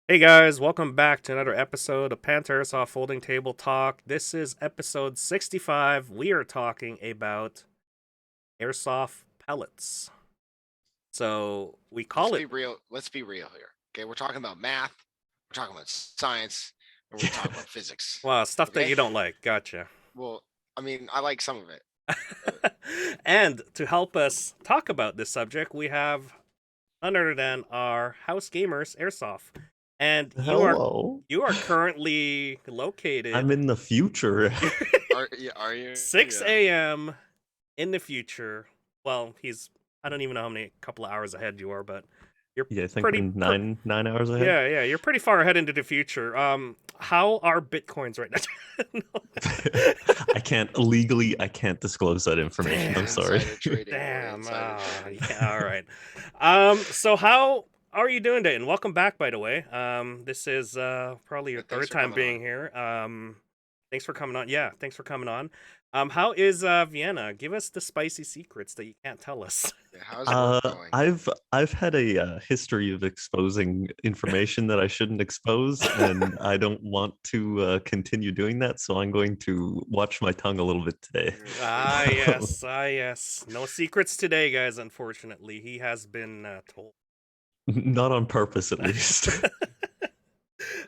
Hey guys, welcome back to another episode of Panther Airsoft Folding Table Talk. This is episode 65. We are talking about Airsoft Pellets. So we Let's call be it. real. Let's be real here. Okay, we're talking about math, we're talking about science, and we're talking about physics. Well, stuff that Okay. you don't like. Gotcha. Well, I mean, I like some of it. And to help us talk about this subject, we have none other than our HouseGamers Airsoft. And Hello. you are currently I'm located in the future. Are you? 6 a.m. in the future. Well, I don't even know how many couple of hours ahead you are, but you're Yeah, I think pretty I'm nine hours ahead. yeah, you're pretty far ahead into the future. How are bitcoins right now? No. I can't disclose that information. Damn. I'm sorry. Insider trading. Damn. Insider trading. Yeah, all right. So how are you doing, Dayton? Welcome back, by the way. This is probably your Thanks third for time coming being on. here. Thanks for coming on. Yeah, thanks for coming on. How is Vienna? Give us the spicy secrets that you can't tell us. Yeah, how's work going? I've had a history of exposing information that I shouldn't expose, and I don't want to continue doing that. So I'm going to watch my tongue a little bit today. Yes, yes. No secrets today, guys. Unfortunately, he has been told. Not on purpose, at least.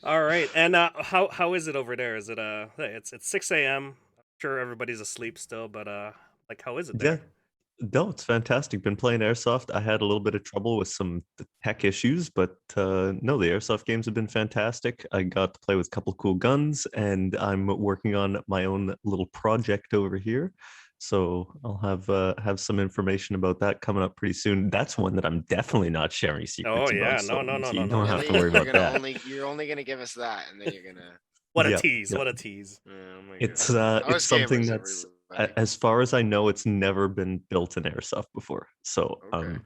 All right, and how is it over there? Is it hey, it's 6 a.m. I'm sure everybody's asleep still, but like how is it Yeah. there? No, it's fantastic. Been playing Airsoft. I had a little bit of trouble with some tech issues, but no, the Airsoft games have been fantastic. I got to play with a couple cool guns, and I'm working on my own little project over here. So I'll have some information about that coming up pretty soon. That's one that I'm definitely not sharing Oh secrets yeah, about. no, So no, no, no, you no, don't no. have to Really? worry about that. You're only gonna give us that, and then you're gonna. What a Yeah, tease! yeah. What a tease! Oh my It's god. it's How's something gamers, that's everybody? as far as I know, it's never been built in Airsoft before. So Okay.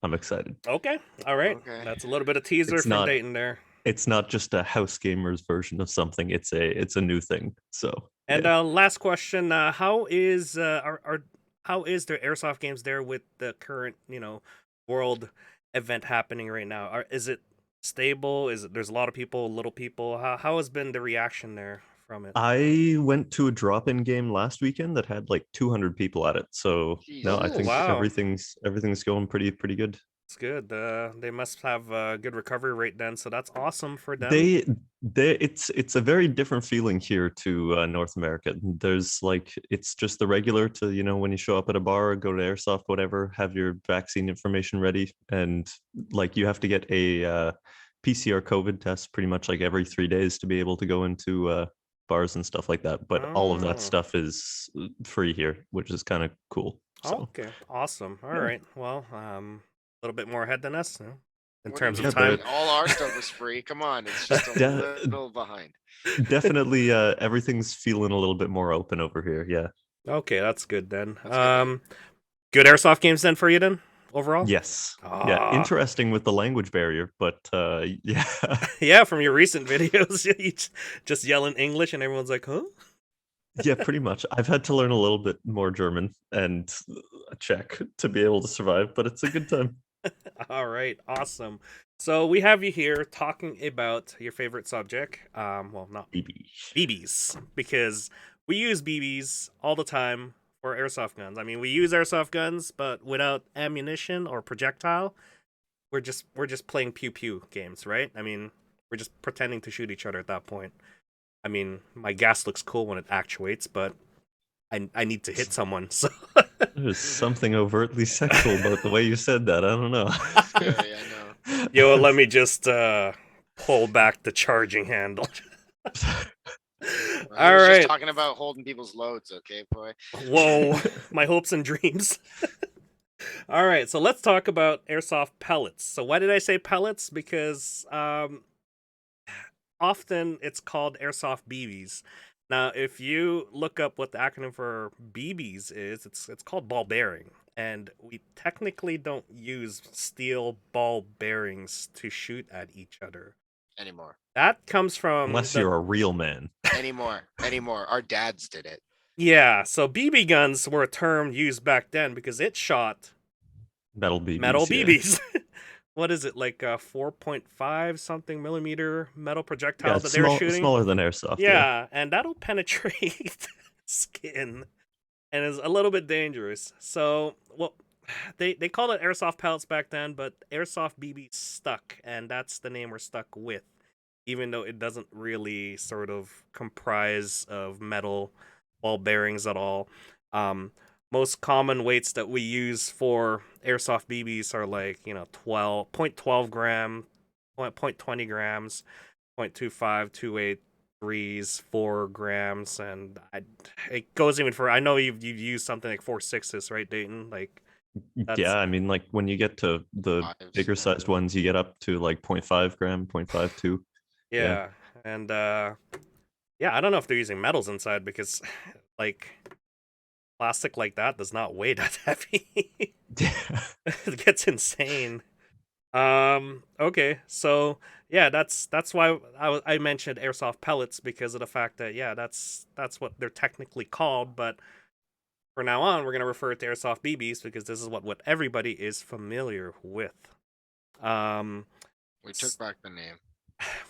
I'm excited. Okay, all right. Okay. That's a little bit of teaser It's from not Dayton there. it's not just a house gamers version of something. It's a new thing. So And yeah. last question: how is how is the airsoft games there with the current world event happening right now? Is it stable? Is it there's a lot of people, little people? How has been the reaction there from it? I went to a drop-in game last weekend that had like 200 people at it. So no, I Oh think Jesus. wow, everything's going pretty good. it's good. They must have a good recovery rate then, so that's awesome for them. It's a very different feeling here to North America. There's like it's just the regular to when you show up at a bar, go to Airsoft, whatever, have your vaccine information ready, and like you have to get a PCR COVID test pretty much like every 3 days to be able to go into bars and stuff like that. But all of that Oh, stuff is free here, which is kind of cool. So okay, awesome. All yeah, right, well, a little bit more ahead than us in What do you terms of mean? yeah, but time. All our stuff was free. Come on, it's just a little behind. definitely everything's feeling a little bit more open over here. Yeah. Okay, that's good then. That's good to hear. Good airsoft games then for you then overall. Yes. Yeah. Ah, Interesting with the language barrier, but yeah. yeah, from your recent videos, you just yelling English and everyone's like, huh? Yeah, pretty much. I've had to learn a little bit more German and Czech to be able to survive, but it's a good time. All right, awesome. So we have you here talking about your favorite subject. Well, not BB. BBs because we use BBs all the time for airsoft guns. I mean, we use airsoft guns, but without ammunition or projectile, we're just playing pew pew games, right? I mean, we're just pretending to shoot each other at that point. I mean, my gas looks cool when it actuates, but I need to hit someone. So There's something overtly sexual about the way you said that. I don't know. Scary, I know. yo, let me just pull back the charging handle. Well, he All was just right. talking about holding people's loads, okay, boy? Whoa, my hopes and dreams. All right, so let's talk about airsoft pellets. So why did I say pellets? Because often it's called airsoft BBs. Now, if you look up what the acronym for BBs is, it's called ball bearing, and we technically don't use steel ball bearings to shoot at each other. Anymore. That comes from Unless the you're a real man. Anymore. Our dads did it. yeah. So BB guns were a term used back then because it shot Metal metal BBs, yeah. BBs. what is it, like 4.5 something millimeter metal Yeah, projectile it's that they were shooting. smaller than airsoft. Yeah. Yeah, and that'll penetrate skin and is a little bit dangerous. So, well, they called it Airsoft Pellets back then, but Airsoft BBs stuck, and that's the name we're stuck with, even though it doesn't really sort of comprise of metal ball bearings at all. Um, Most common weights that we use for Airsoft BBs are like, 12 gram, point 20 grams, 0.25, 28 threes, 4 grams, and it goes even for. I know you've used something like 4 6s, right, Dayton? Like Yeah, that's I mean, like when you get to the Fives, bigger yeah. sized ones, you get up to like 0.5 gram, 0.52. Yeah. yeah, and yeah, I don't know if they're using metals inside because like plastic like that does not weigh that heavy. It gets insane. Okay, so yeah, that's why I mentioned airsoft pellets because of the fact that yeah, that's what they're technically called, but for now on, we're gonna refer to airsoft BBs because this is what everybody is familiar with. Um, We took back the name.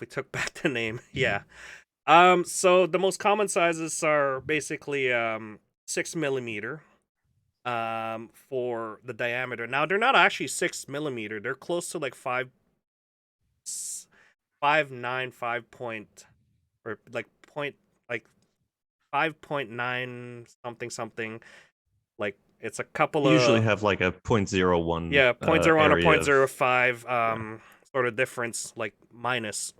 we took back the name, yeah. So the most common sizes are basically 6 millimeter for the diameter. Now they're not actually 6 millimeter; they're close to like 5.9, 5 point, or like point, like 5.9 something something. Like it's a couple You usually of have like a 0.01 yeah, point zero 0.01 or area point of, zero 0.05 yeah. sort of difference, like minus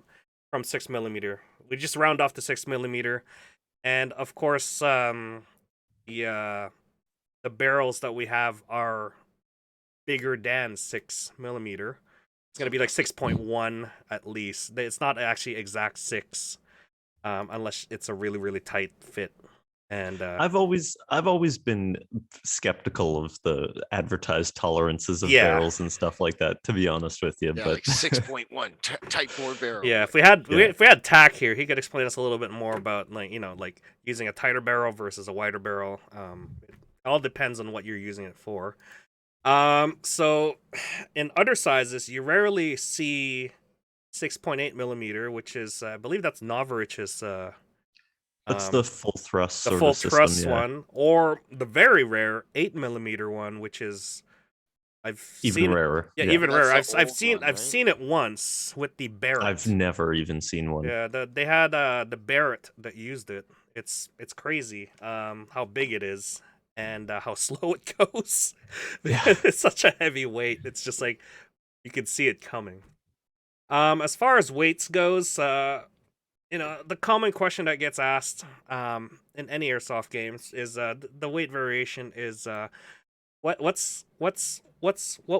from 6 millimeter. We just round off to 6 millimeter, and of course the uh the barrels that we have are bigger than 6 millimeter. It's gonna be like 6.1 at least. It's not actually exact 6, unless it's a really really tight fit. And I've always been skeptical of the advertised tolerances of yeah, barrels and stuff like that, to be honest with you. Yeah, But like 6.1 type bore barrel. yeah. yeah, If we had Tack here, he could explain us a little bit more about like using a tighter barrel versus a wider barrel. It all depends on what you're using it for. So in other sizes, you rarely see 6.8 millimeter, which is I believe that's Novarich's that's the um full thrust the sort full of system. truss Yeah, one, or the very rare 8 millimeter one, which is I've even seen. rarer. Yeah, Yeah, even That's rarer. the I've old seen one, I've right? seen it once with the I've Barrett. never even seen one. Yeah, they had the Barrett that used it. It's crazy how big it is and how slow it goes. Yeah, It's such a heavy weight. It's just like you can see it coming. As far as weights goes, the common question that gets asked in any airsoft games is the weight variation is what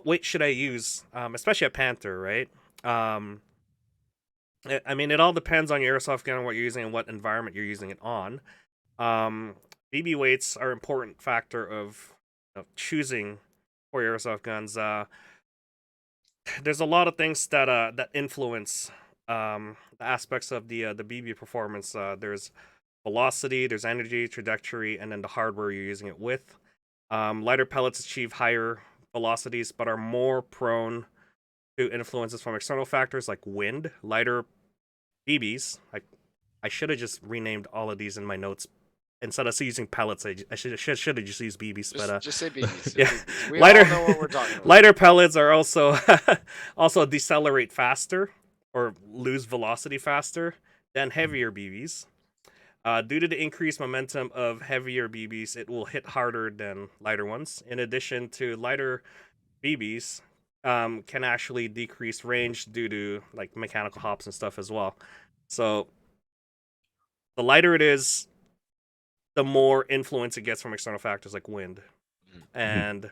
weight should I use? Especially at Panther, right? I mean, it all depends on your airsoft gun and what you're using and what environment you're using it on. Um, BB weights are an important factor of choosing for your airsoft guns. There's a lot of things that influence the aspects of the BB performance. There's velocity, there's energy, trajectory, and then the hardware you're using it with. Lighter pellets achieve higher velocities, but are more prone to influences from external factors like wind. Lighter BBs, I should have just renamed all of these in my notes instead of using pellets. I should have just used BBs, but Just say BBs. yeah, We lighter all know what we're talking about. lighter pellets are also also decelerate faster or lose velocity faster than heavier BBs. Due to the increased momentum of heavier BBs, it will hit harder than lighter ones. In addition to lighter BBs, can actually decrease range due to like mechanical hops and stuff as well. So the lighter it is, the more influence it gets from external factors like wind, Mhm. and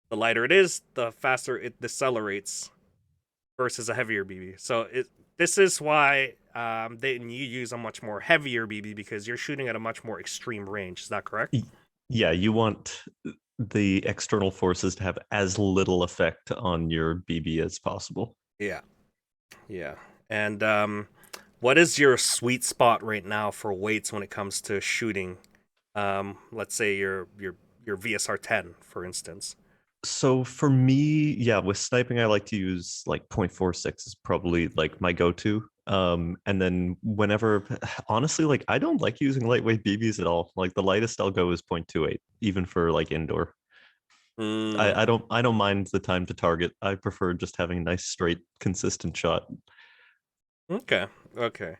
the lighter it is, the faster it decelerates versus a heavier BB. So this is why then you use a much more heavier BB because you're shooting at a much more extreme range. Is that correct? Yeah, you want the external forces to have as little effect on your BB as possible. Yeah, yeah. And what is your sweet spot right now for weights when it comes to shooting? Let's say your VSR 10, for instance. So for me, yeah, with sniping, I like to use like 0.46 is probably like my go-to. And then whenever, honestly, like I don't like using lightweight BBs at all. Like the lightest I'll go is 0.28, even for like indoor. Mm, I don't mind the time to target. I prefer just having a nice, straight, consistent shot. okay, okay.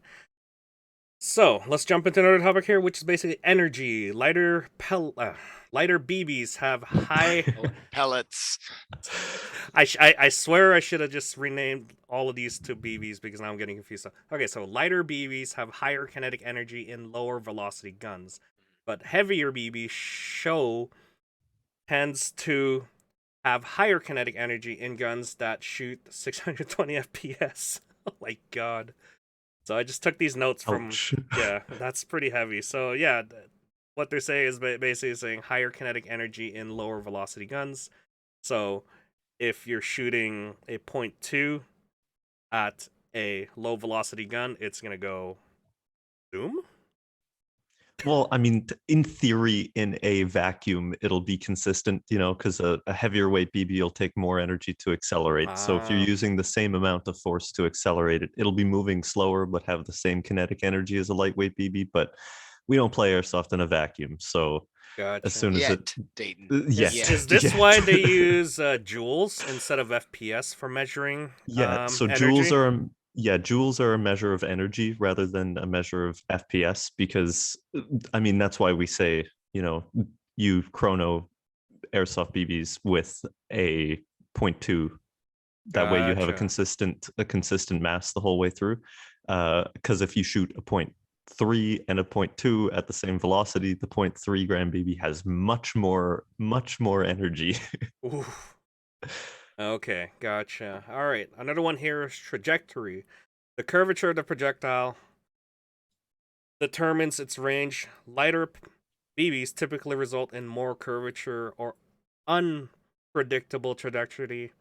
So let's jump into another topic here, which is basically energy. Lighter BBs have high. Pellets. I swear I should have just renamed all of these to BBs because now I'm getting confused. Okay, so lighter BBs have higher kinetic energy in lower velocity guns, but heavier BBs show tends to have higher kinetic energy in guns that shoot 620 FPS. Oh my god. So I just took these notes from, Ouch. yeah, that's pretty heavy. So yeah, what they're saying is basically saying higher kinetic energy in lower velocity guns. So if you're shooting a point .2 at a low velocity gun, it's gonna go boom. Well, I mean, in theory, in a vacuum, it'll be consistent, you know, because a heavier weight BB will take more energy to accelerate. So if you're Ah, using the same amount of force to accelerate it, it'll be moving slower, but have the same kinetic energy as a lightweight BB. But we don't play airsoft in a vacuum. So as gotcha. soon as it, Yet, Dayton. Is yet, Yet. is this yet. why they use joules instead of FPS for measuring Yeah, so energy? joules are a measure of energy rather than a measure of FPS because I mean that's why we say, you know, you chrono airsoft BBs with a point .2. That way you have Gotcha. a consistent mass the whole way through. Because if you shoot a point .3 and a point .2 at the same velocity, the point .3 gram BB has much more energy. Ooh. Okay, gotcha. All right, another one here is trajectory. The curvature of the projectile determines its range. Lighter BBs typically result in more curvature or unpredictable trajectory,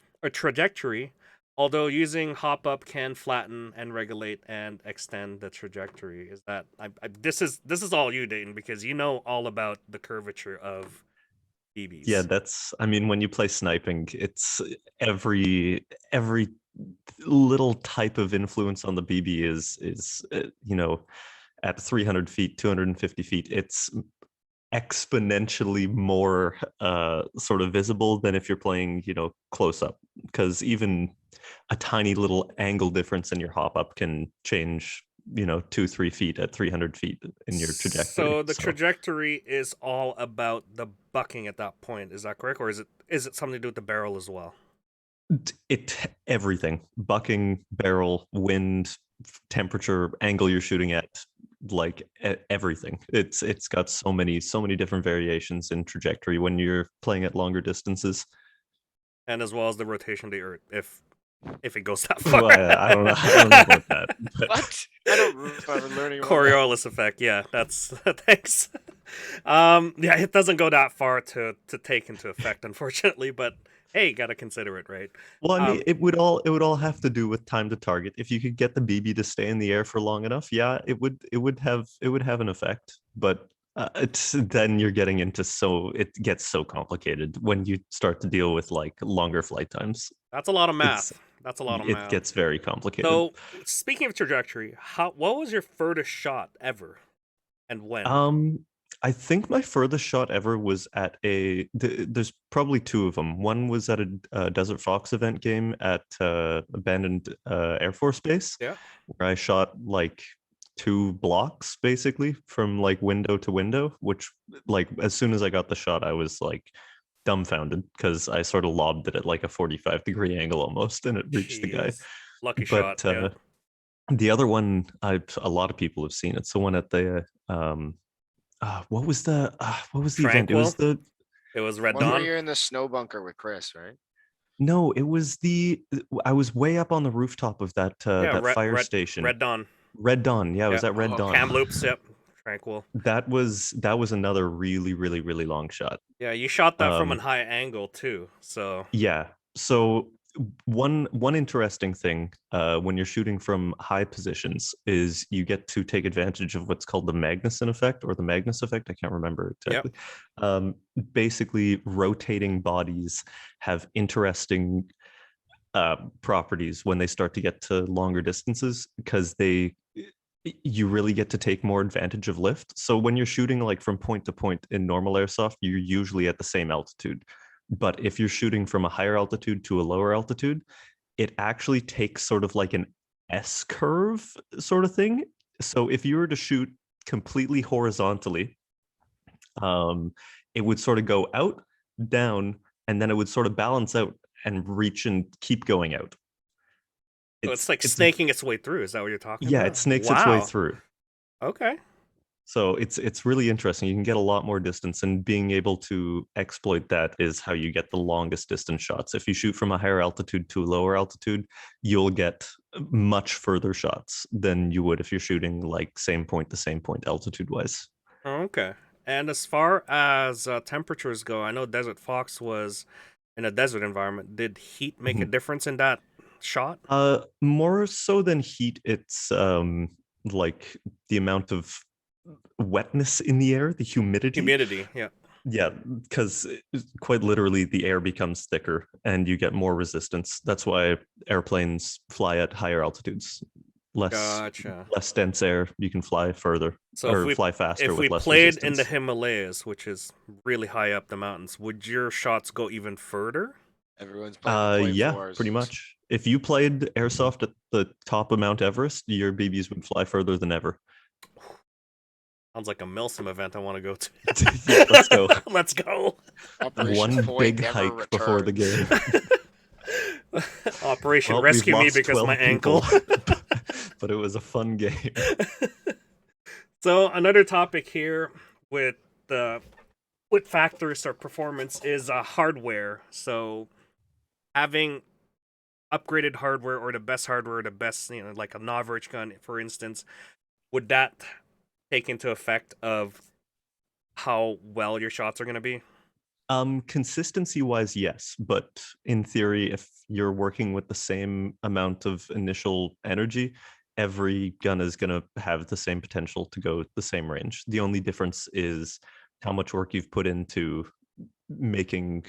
although using hop up can flatten and regulate and extend the trajectory. Is that this is all you, Dayton, because you know all about the curvature of Yeah, BBs. that's I mean when you play sniping, it's every little type of influence on the BB is you know, at 300 feet, 250 feet, it's exponentially more sort of visible than if you're playing, you know, close up, because even a tiny little angle difference in your hop up can change, you know, 2 3 feet at 300 feet in your trajectory. So the So trajectory is all about the bucking at that point. Is that correct, or is it something to do with the barrel as well? it everything, bucking, barrel, wind, temperature, angle you're shooting at, like everything. It's got so many different variations in trajectory when you're playing at longer distances. And as well as the rotation of the Earth, if it goes that far. Well, I don't know about that, but What? I don't remember learning about that. Coriolis effect, yeah, that's thanks. Yeah, it doesn't go that far to take into effect, unfortunately, but hey, gotta consider it, right? well, I mean, Um, it would all have to do with time to target. If you could get the BB to stay in the air for long enough, yeah, it would have an effect. But it's then you're getting into it gets so complicated when you start to deal with like longer flight times. that's a lot of It's math. That's a lot of it math. gets very complicated. So, speaking of trajectory, what was your furthest shot ever, and when? Um, I think my furthest shot ever was at there's probably two of them. One was at a Desert Fox event game at abandoned Air Force Base, Yeah. where I shot like 2 blocks basically from like window to window, which like as soon as I got the shot, I was like dumbfounded because I sort of lobbed it at like a 45-degree angle almost, and it reached the guy. Jeez. Lucky shot, But yeah. the other one, a lot of people have seen. It's the one at the what was the event? It was Tranquil. the It was Red One where Dawn. you're in the snow bunker with Chris, right? no, it was the I was way up on the rooftop of Yeah, that fire station. Red Dawn. Red Dawn. Yeah, it Yeah. was at Red Oh, okay. Dawn. Kamloops, yep. Tranquil. That was another really long shot. Yeah, you shot that from a Um high angle too. So yeah. So One interesting thing when you're shooting from high positions is you get to take advantage of what's called the Magnuson effect or the Magnus effect. I can't remember exactly. Um, Basically, rotating bodies have interesting properties when they start to get to longer distances because you really get to take more advantage of lift. So when you're shooting like from point to point in normal airsoft, you're usually at the same altitude. But if you're shooting from a higher altitude to a lower altitude, it actually takes sort of like an S curve sort of thing. So if you were to shoot completely horizontally, it would sort of go out, down, and then it would sort of balance out and reach and keep going out. So it's like snaking its way through. Is that what you're talking yeah, about? it snakes its way Wow. through. Okay. So it's really interesting. You can get a lot more distance, and being able to exploit that is how you get the longest distance shots. If you shoot from a higher altitude to a lower altitude, you'll get much further shots than you would if you're shooting like same point to same point altitude wise. Okay. And as far as temperatures go, I know Desert Fox was in a desert environment. Did heat make a difference in that shot? More so than heat, it's like the amount of wetness in the air, the humidity. Humidity, yeah. Yeah, because quite literally the air becomes thicker and you get more resistance. That's why airplanes fly at higher altitudes. Gotcha. Less dense air, you can fly further So or fly faster if with we less played in the resistance. Himalayas, which is really high up the mountains, would your shots go even further? Everyone's playing with point Yeah, fours. pretty much. If you played airsoft at the top of Mount Everest, your BBs would fly further than ever. Sounds like a Milsim event I want to go to. Yeah, let's go. Let's go. Operation One Point big never hike before the returns. game. Operation Well, we've Rescue Me lost because of my 12 people, ankle. but it was a fun game. So another topic here with the what factors or performance is hardware. So having upgraded hardware or the best hardware, the best, like a Noverage gun, for instance, would that take into effect of how well your shots are going to be? Consistency wise, yes, but in theory, if you're working with the same amount of initial energy, every gun is going to have the same potential to go the same range. The only difference is how much work you've put into making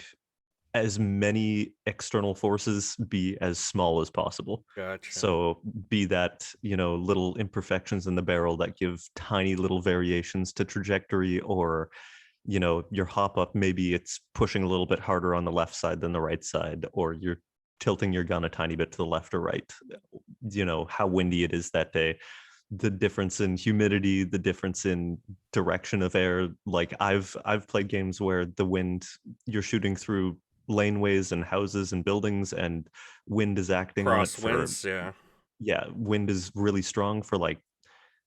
as many external forces be as small as possible. Gotcha. So be that, little imperfections in the barrel that give tiny little variations to trajectory, or your hop up, maybe it's pushing a little bit harder on the left side than the right side, or you're tilting your gun a tiny bit to the left or right, how windy it is that day, the difference in humidity, the difference in direction of air. Like I've played games where the wind, you're shooting through laneways and houses and buildings, and wind is acting on it for Crosswinds, yeah, wind is really strong for like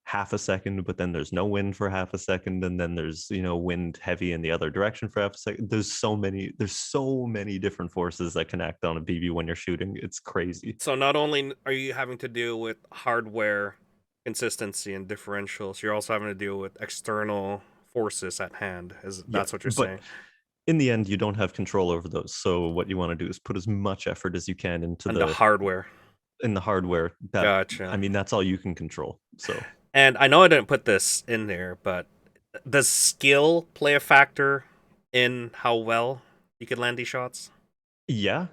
half a second, but then there's no wind for half a second, and then there's wind heavy in the other direction for half a second. There's so many different forces that can act on a BB when you're shooting. It's crazy. So not only are you having to deal with hardware consistency and differentials, you're also having to deal with external forces at hand. That's what you're saying? In the end, you don't have control over those. So what you want to do is put as much effort as you can into And the hardware. in the hardware. Gotcha. I mean, that's all you can control. So, and I know I didn't put this in there, but does skill play a factor in how well you can land these shots? Yeah,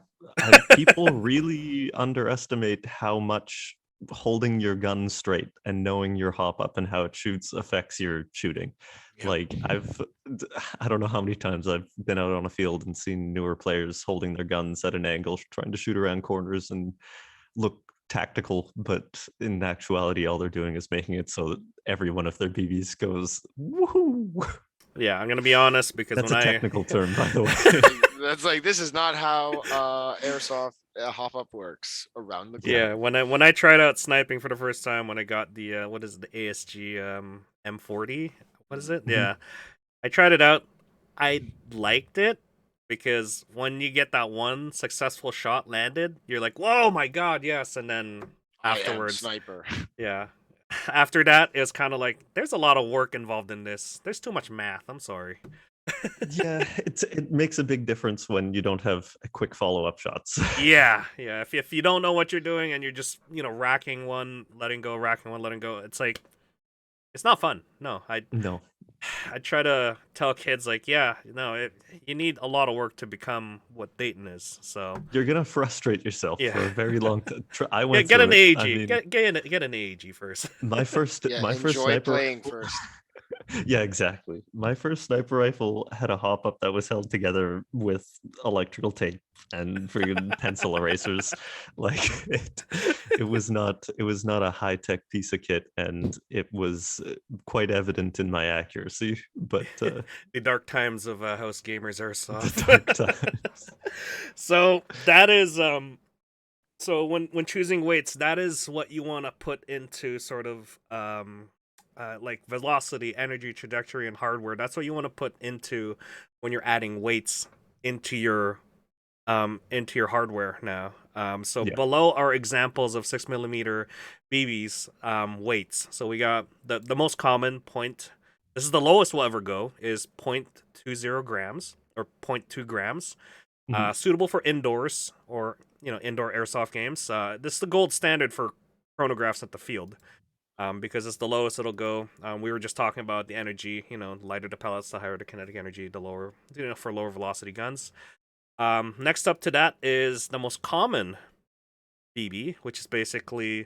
people really underestimate how much holding your gun straight and knowing your hop up and how it shoots affects your shooting. Yep. Like I don't know how many times I've been out on a field and seen newer players holding their guns at an angle, trying to shoot around corners and look tactical, but in actuality, all they're doing is making it so that every one of their BBs goes woohoo. Yeah, I'm gonna be honest because That's when a technical term, by the way. That's like, this is not how airsoft hop up works around the globe. Yeah, when I tried out sniping for the first time, when I got the what is it, the ASG M40? What is it? Mhm. Yeah, I tried it out. I liked it because when you get that one successful shot landed, you're like, "Whoa, my god, yes!" And then afterwards, sniper. yeah, after that, it was kind of like, there's a lot of work involved in this. There's too much math. I'm sorry. Yeah, it makes a big difference when you don't have a quick follow-up shots. Yeah, yeah. If you don't know what you're doing and you're just racking one, letting go, racking one, letting go, it's like it's not fun. No, No, I try to tell kids like, yeah, no, you need a lot of work to become what Dayton is. So you're gonna frustrate yourself yeah, for a very long time. I get went through an it. I AG, mean, get an AG first. Yeah, my first enjoy sniper playing rifle. first. Yeah, exactly. My first sniper rifle had a hop up that was held together with electrical tape and friggin' pencil erasers. Like it was not a high tech piece of kit, and it was quite evident in my accuracy. But The dark times of HouseGamers the dark Airsoft. times. So that is so when choosing weights, that is what you want to put into sort of like velocity, energy, trajectory, and hardware. That's what you want to put into when you're adding weights into your hardware now. So Yeah. below are examples of 6mm BBs weights. So we got the most common point. This is the lowest we'll ever go is 0.20 grams or 0.2 grams. Mhm. Suitable for indoors or indoor airsoft games. This is the gold standard for chronographs at the field. Because it's the lowest it'll go. We were just talking about the energy, lighter the pellets, the higher the kinetic energy, the lower, for lower velocity guns. Next up to that is the most common BB, which is basically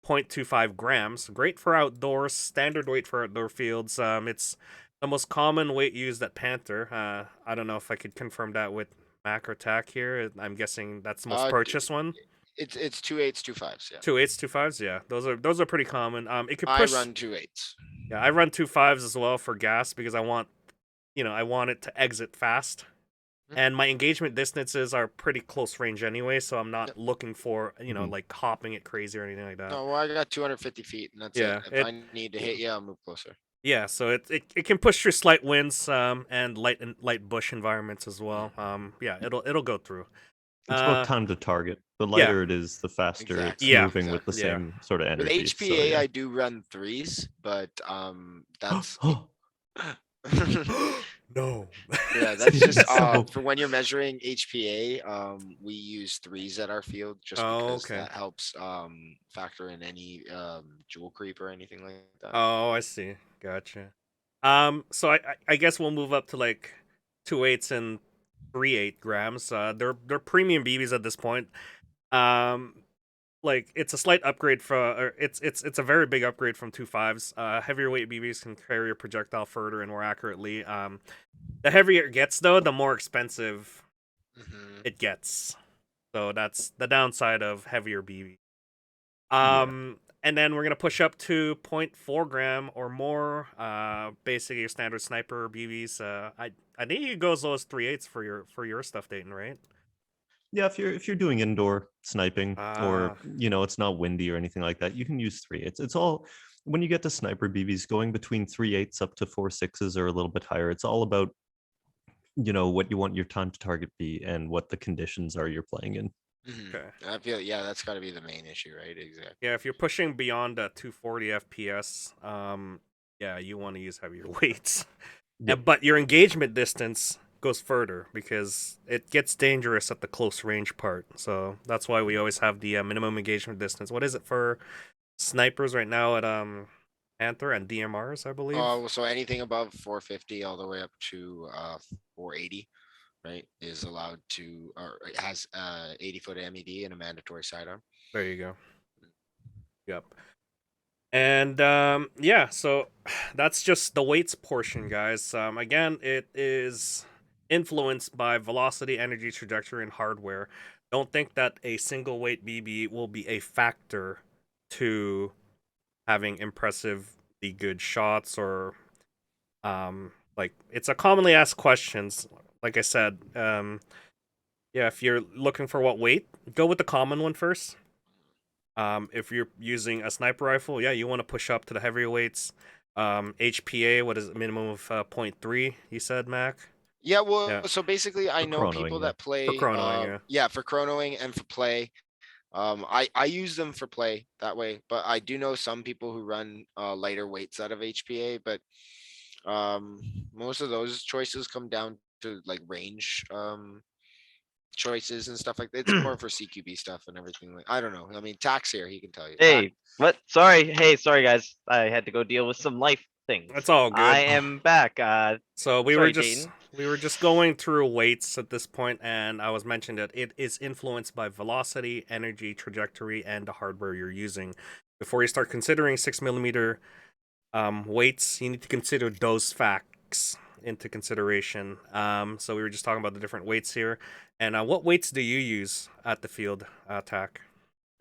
0.25 grams. Great for outdoors, standard weight for outdoor fields. It's the most common weight used at Panther. I don't know if I could confirm that with Mac or TAC here. I'm guessing that's the most purchased one. It's 2.8s, 2.5s. Yeah, 2.8s, 2.5s. Yeah, those are pretty common. It could I push. run 2.8s. Yeah, I run 2.5s as well for gas because I want it to exit fast. And my engagement distances are pretty close range anyway, so I'm not Yep. looking for Mhm. like hopping it crazy or anything like that. No, well, I got 250 feet, and that's Yeah, it. If I need to hit you, I'll move closer. yeah, so it can push through slight winds and light bush environments as well. Yeah, it'll go through. It's about Uh, time to target. The yeah, lighter it is, the faster it's Exactly. yeah, moving with the Exactly. yeah. same sort of With energy. So HPA, yeah. I do run 3s, but that's No. yeah, that's just So for when you're measuring HPA. We use 3s at our field just Oh, because okay. that helps factor in any jewel creep or anything like that. Oh, I see. Gotcha. So I guess we'll move up to like 2.8s and 3.8 grams. They're premium BBs at this point. Um, like it's a slight upgrade from, or it's a very big upgrade from 2.5s. Heavier weight BBs can carry a projectile further and more accurately. The heavier it gets though, the more expensive Mhm. it gets. So that's the downside of heavier BB. yeah. And then we're gonna push up to 0.4 gram or more. Basically your standard sniper BBs. I think you go as low as 3.8s for your stuff, Dayton, right? Yeah, if you're doing indoor sniping or Ah, it's not windy or anything like that, you can use 3. It's all when you get to sniper BBs, going between 3/8 up to 4/6s or a little bit higher. It's all about what you want your time to target be and what the conditions are you're playing in. Mhm. okay. I feel that's got to be the main issue, right? Exactly. Yeah, if you're pushing beyond 240 FPS, yeah, you want to use heavier weights. Yep. But your engagement distance goes further because it gets dangerous at the close range part. So that's why we always have the minimum engagement distance. What is it for snipers right now at Panther and DMRs, I believe? So anything above 450 all the way up to 480, right, is allowed to, or it has 80-foot MED and a mandatory sidearm. There you go. Yep. And yeah, so that's just the weights portion, guys. Again, it is influenced by velocity, energy, trajectory, and hardware. Don't think that a single weight BB will be a factor to having impressively good shots or like it's a commonly asked questions. Like I said, yeah, if you're looking for what weight, go with the common one first. If you're using a sniper rifle, yeah, you want to push up to the heavier weights. HPA, what is it, minimum of 0.3, you said, Mac? Yeah, well, Yeah, so basically, I For know people chronoing, yeah. that for play, chronoing, yeah. yeah, for chronoing and for play. I use them for play that way, but I do know some people who run lighter weights out of HPA, but Most of those choices come down to like range choices and stuff like that. It's more for CQB stuff and everything. Like I don't know. I mean, Tax here, he can tell you. Hey, what? Sorry. Hey, sorry guys. I had to go deal with some life things. It's all good. I am back. So we sorry, were just Dayton. we were just going through weights at this point, and I was mentioning that it is influenced by velocity, energy, trajectory, and the hardware you're using. Before you start considering 6 mm weights, you need to consider those facts into consideration. So we were just talking about the different weights here, and what weights do you use at the field, Tack?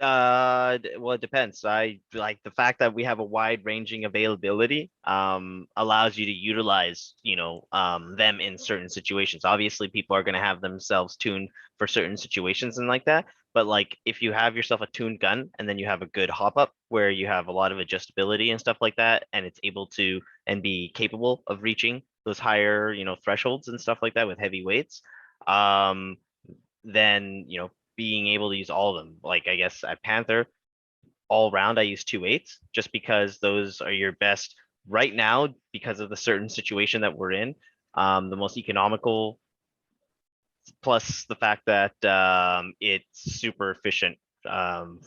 Well, it depends. I like the fact that we have a wide ranging availability, allows you to utilize, them in certain situations. Obviously, people are going to have themselves tuned for certain situations and like that. But like, if you have yourself a tuned gun and then you have a good hop up where you have a lot of adjustability and stuff like that, and it's able to and be capable of reaching those higher, thresholds and stuff like that with heavy weights, um, then being able to use all of them. Like I guess at Panther, all round I use 2.8s just because those are your best right now because of the certain situation that we're in. The most economical, plus the fact that it's super efficient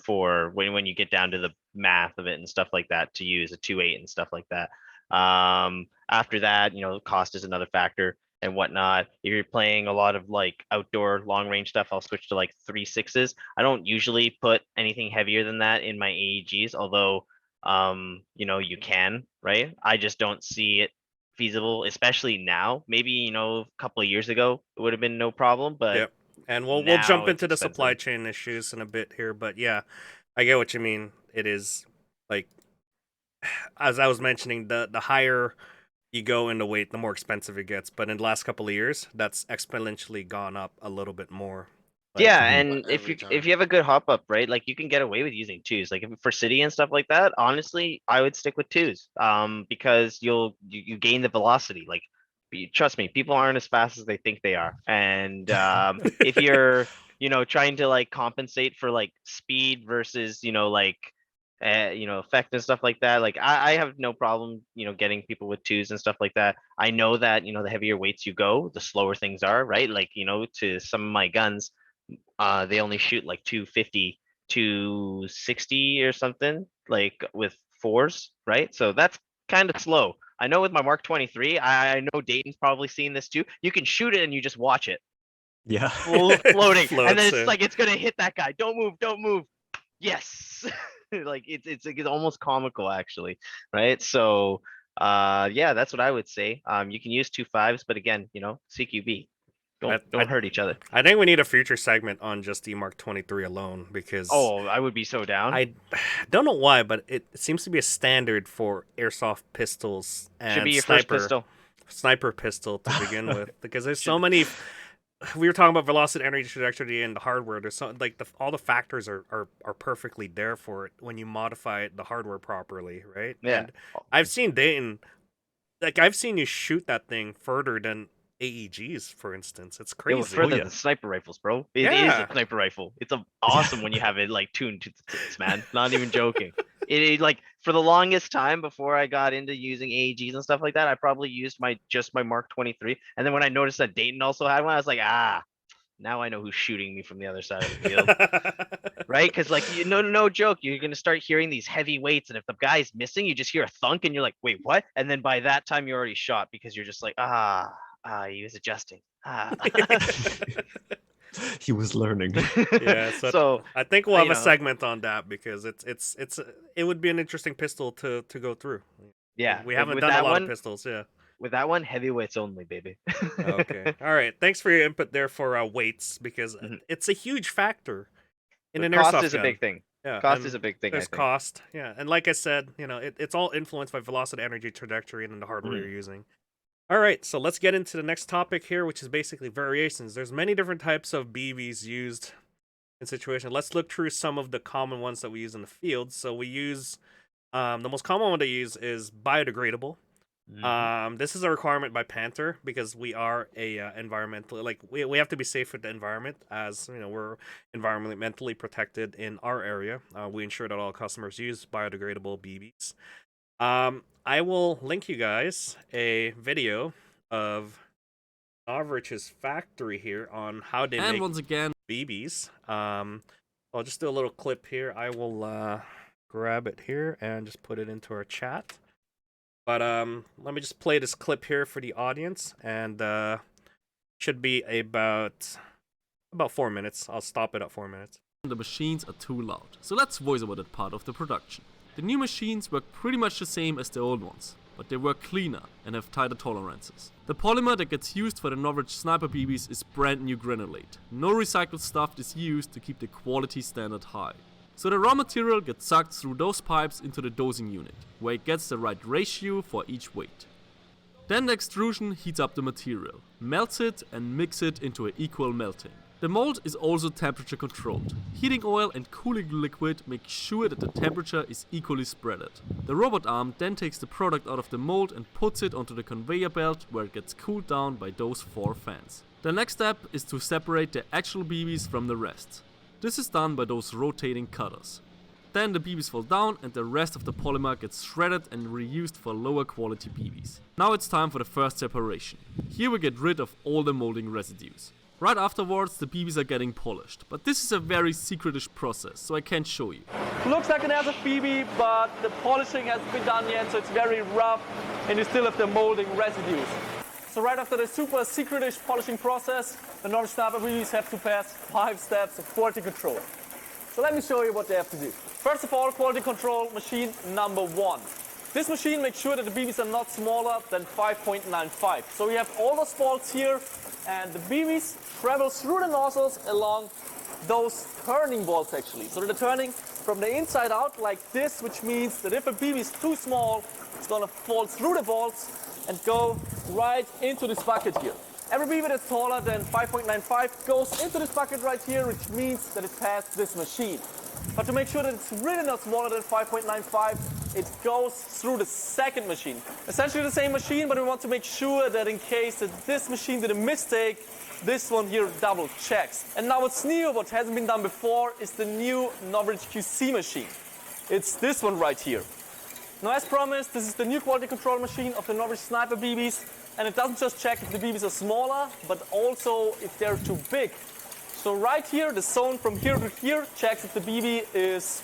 for when you get down to the math of it and stuff like that to use a 2.8 and stuff like that. After that, cost is another factor and whatnot. If you're playing a lot of like outdoor long range stuff, I'll switch to like 3.6s. I don't usually put anything heavier than that in my AEGs, although you can, right? I just don't see it feasible, especially now. Maybe, a couple of years ago it would have been no problem, but Yep. And we'll now jump it's into the supply expensive. chain issues in a bit here, but yeah, I get what you mean. It is like, as I was mentioning, the higher you go into weight, the more expensive it gets. But in the last couple of years, that's exponentially gone up a little bit more. Like, Yeah, Mhm. and if Every you if time. you have a good hop up, right, like you can get away with using twos. Like if, for city and stuff like that, honestly, I would stick with twos. Because you gain the velocity. Like, trust me, people aren't as fast as they think they are. And if you're trying to like compensate for like speed versus like effect and stuff like that, like I have no problem getting people with twos and stuff like that. I know that the heavier weights you go, the slower things are, right? Like to some of my guns, they only shoot like 250, 260 or something, like with fours, right? So that's kind of slow. I know with my Mark 23, I know Dayton's probably seen this too. You can shoot it and you just watch it Yeah. floating, and then floats. it's like it's gonna hit that guy. Don't move, don't move. Yes, like it's almost comical actually, right? So yeah, that's what I would say. You can use 2.5s, but again, CQB. I, Don't I hurt each other. I think we need a future segment on just the Mark 23 alone because Oh, I would be so down. I don't know why, but it seems to be a standard for airsoft pistols Should be and your first pistol. sniper pistol to begin with because there's so Should- many. We were talking about velocity, energy, trajectory, and the hardware. There's so like all the factors are perfectly there for it when you modify the hardware properly, right? Yeah. And I've seen Dayton, like I've seen you shoot that thing further than AEGs, for instance. It's It was crazy. further yeah. than sniper rifles, bro. It is Yeah. a sniper rifle. It's awesome when you have it like tuned to the tits, man. Not even joking. It like for the longest time before I got into using AEGs and stuff like that, I probably used my Mark 23. And then when I noticed that Dayton also had one, I was like, now I know who's shooting me from the other side of the field. Right? Because like no joke, you're gonna start hearing these heavy weights, and if the guy's missing, you just hear a thunk, and you're like, wait, what? And then by that time, you're already shot because you're just like, he was adjusting. He was learning. Yeah, so, So I think we'll have you a know. segment on that because it would be an interesting pistol to go through. Yeah, We haven't with done a that lot of one, pistols, yeah. heavyweights only, baby. Okay. All right. Thanks for your input there for weights because Mhm. it's a huge factor in The an cost airsoft is a gun. big thing. Yeah, Cost is and a big thing, I there's think. cost. Yeah, and like I said, it's all influenced by velocity, energy, trajectory, and then the hardware Mhm. you're using. All right, so let's get into the next topic here, which is basically variations. There's many different types of BBs used in situation. Let's look through some of the common ones that we use in the field. So we use the most common one to use is biodegradable. This is a requirement by Panther because we are a environmental, like we have to be safe with the environment, as we're environmentally protected in our area. We ensure that all customers use biodegradable BBs. I will link you guys a video of Novrich's factory here on how they And make once again, BBs. I'll just do a little clip here. I will grab it here and just put it into our chat. But let me just play this clip here for the audience, and should be about 4 minutes. I'll stop it at 4 minutes. the machines are too loud. So let's voice over that part of the production. The new machines work pretty much the same as the old ones, but they work cleaner and have tighter tolerances. The polymer that gets used for the Novrich Sniper BBs is brand new granulate. No recycled stuff is used to keep the quality standard high. So the raw material gets sucked through those pipes into the dosing unit, where it gets the right ratio for each weight. Then the extrusion heats up the material, melts it and mix it into an equal melting. The mold is also temperature controlled. Heating oil and cooling liquid make sure that the temperature is equally spreaded. The robot arm then takes the product out of the mold and puts it onto the conveyor belt where it gets cooled down by those 4 fans. The next step is to separate the actual BBs from the rest. This is done by those rotating cutters. Then the BBs fall down and the rest of the polymer gets shredded and reused for lower quality BBs. Now it's time for the first separation. Here we get rid of all the molding residues. Right afterwards the BBs are getting polished, but this is a very secretish process, so I can't show you. Looks like an Airsoft BB, but the polishing hasn't been done yet, so it's very rough and you still have the molding residues. So right after the super secretish polishing process, the Novrich Sniper BBs have to pass 5 steps of quality control. So let me show you what they have to do. First of all, quality control machine number 1. This machine makes sure that the BBs are not smaller than 5.95. So we have all those bolts here, and the BBs travel through the nozzles along those turning bolts actually. So they're turning from the inside out like this, which means that if a BB is too small, it's gonna fall through the bolts and go right into this bucket here. Every BB that's taller than 5.95 goes into this bucket right here, which means that it passed this machine. But to make sure that it's really not smaller than 5.95, it goes through the second machine. Essentially the same machine, but we want to make sure that in case that this machine did a mistake, this one here double checks. And now what's new, what hasn't been done before, is the new Novrich QC machine. It's this one right here. Now as promised, this is the new quality control machine of the Novrich Sniper BBs, and it doesn't just check if the BBs are smaller, but also if they're too big. So right here, the zone from here to here checks if the BB is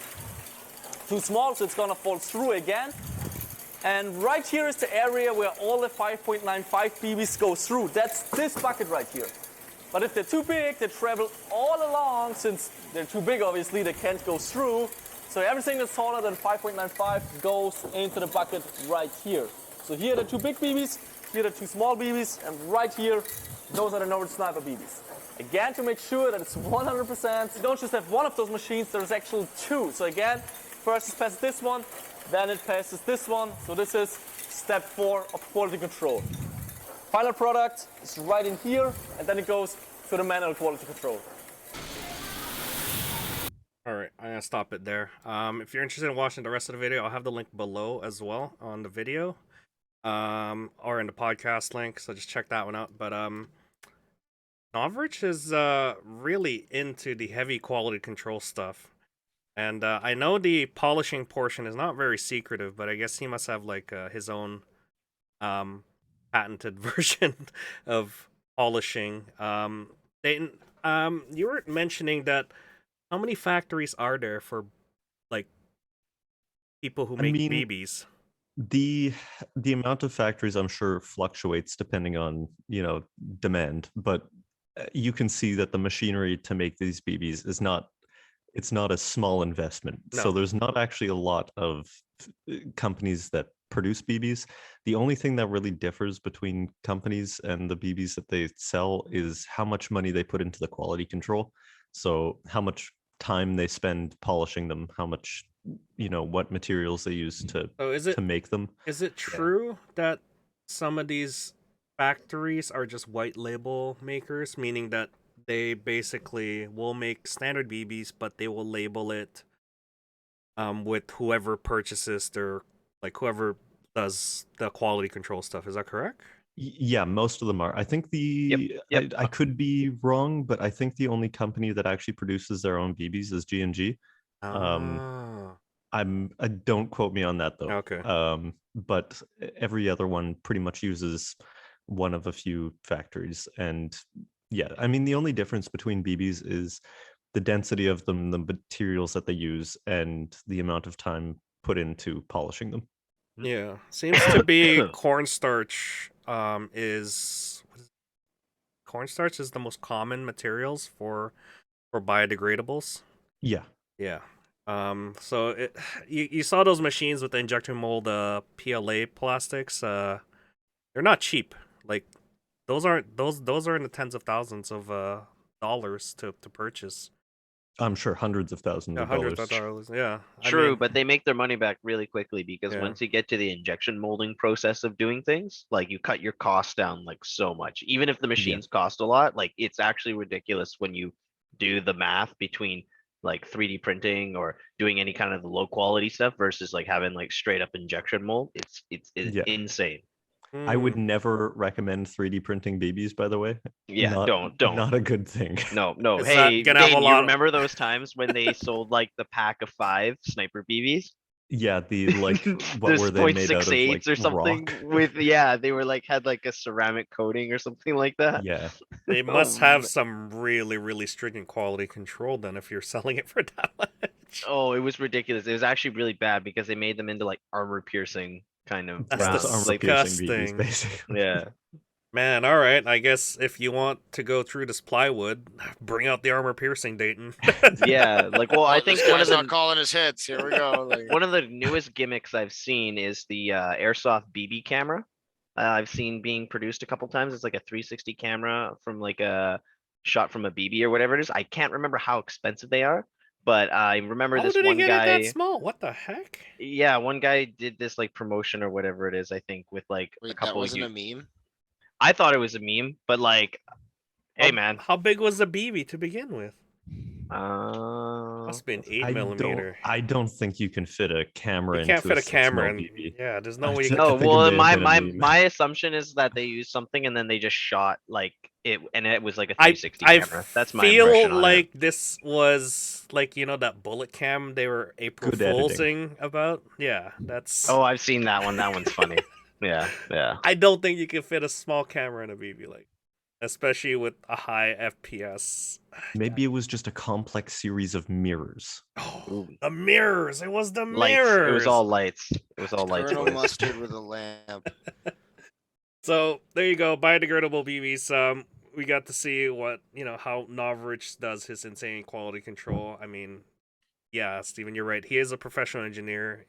too small, so it's gonna fall through again. And right here is the area where all the 5.95 BBs go through. That's this bucket right here. But if they're too big, they travel all along. Since they're too big, obviously, they can't go through. So everything that's taller than 5.95 goes into the bucket right here. So here are the 2 big BBs, here are 2 small BBs, and right here, those are the Novrich Sniper BBs. Again, to make sure that it's 100%, you don't just have one of those machines, there's actually 2. So again, first it passes this one, then it passes this one. So this is step 4 of quality control. Final product is right in here, and then it goes to the manual quality control. Alright, I'm gonna stop it there. If you're interested in watching the rest of the video, I'll have the link below as well on the video. Or in the podcast link, so just check that one out. But Novrich is really into the heavy quality control stuff. And I know the polishing portion is not very secretive, but I guess he must have like his own patented version of polishing. Dayton, you were mentioning that how many factories are there for like people who make BBs? The amount of factories I'm sure fluctuates depending on, demand, but you can see that the machinery to make these BBs is not a small investment. No. So there's not actually a lot of companies that produce BBs. The only thing that really differs between companies and the BBs that they sell is how much money they put into the quality control. So how much time they spend polishing them, how much, what materials they use to make them. Is it true that some of these factories are just white label makers, meaning that they basically will make standard BBs, but they will label it with whoever purchases whoever does the quality control stuff? Is that correct? Yeah, most of them are. I think Yep. I could be wrong, but I think the only company that actually produces their own BBs is G&G. Don't quote me on that though. Okay. But every other one pretty much uses one of a few factories, and yeah, I mean the only difference between BBs is the density of them, the materials that they use, and the amount of time put into polishing them. Yeah, seems to be cornstarch. Cornstarch is the most common materials for biodegradables. Yeah. Yeah. So you saw those machines with the injection mold PLA plastics. They're not cheap. Like those are in the tens of thousands of dollars to purchase. I'm sure hundreds of thousands Yeah, of hundreds dollars. of dollars. Yeah. True, but they make their money back really quickly because Yeah. once you get to the injection molding process of doing things, like you cut your costs down like so much. Even if the machines cost a lot, like it's actually ridiculous when you do the math between like 3D printing or doing any kind of the low quality stuff versus like having like straight up injection mold. It's Yeah. insane. I would never recommend 3D printing BBs, by the way. Yeah, Not, don't. Not a good thing. No. Is that Hey, gonna have a Dayton, you lot of- remember those times when they sold like the pack of 5 sniper BBs? Yeah, the like what This were they made out of, 0.68s like or something rock? with they were like had like a ceramic coating or something like that. Yeah. They Oh, must have man. some really, really stringent quality control then if you're selling it for that much. Oh, it was ridiculous. It was actually really bad because they made them into like armor piercing kind of That's rounds. armor Like, piercing BBs, disgusting. basically. yeah. Man, all right. I guess if you want to go through this plywood, bring out the armor piercing, Dayton. Yeah. Like, well, I think this one of guy's not the calling his hits. Here we go. Like, one of the newest gimmicks I've seen is the Airsoft BB camera. I've seen being produced a couple times. It's like a 360 camera from like a shot from a BB or whatever it is. I can't remember how expensive they are, but I remember How this did he one get guy. it that small? What the heck? Yeah, one guy did this like promotion or whatever it is, I think, with like a wait, that couple wasn't a meme. I thought it was a meme, but like, hey man, How big was the BB to begin with? uh, Must have been 8mm. I don't think you can fit a camera You can't into fit a small camera in. BB. Yeah, there's no I way you think- can. no, it may well, have my been a my meme. my assumption is that they used something and then they just shot like it, and it was like a I 360 I camera. That's my feel impression on it. like this was like that bullet cam they were April Good editing. Foolsing about. Yeah, that's. Oh, I've seen that one. That one's funny. Yeah. I don't think you can fit a small camera in a BB, like, especially with a high FPS. Maybe it was just a complex series of mirrors. Oh, Ooh. the mirrors! It was the Lights. mirrors. It was all lights. It was all lights. Colonel boys. Mustard with a lamp. So there you go, biodegradable BBs. We got to see what how Novrich does his insane quality control. I mean, yeah, Steven, you're right. He is a professional engineer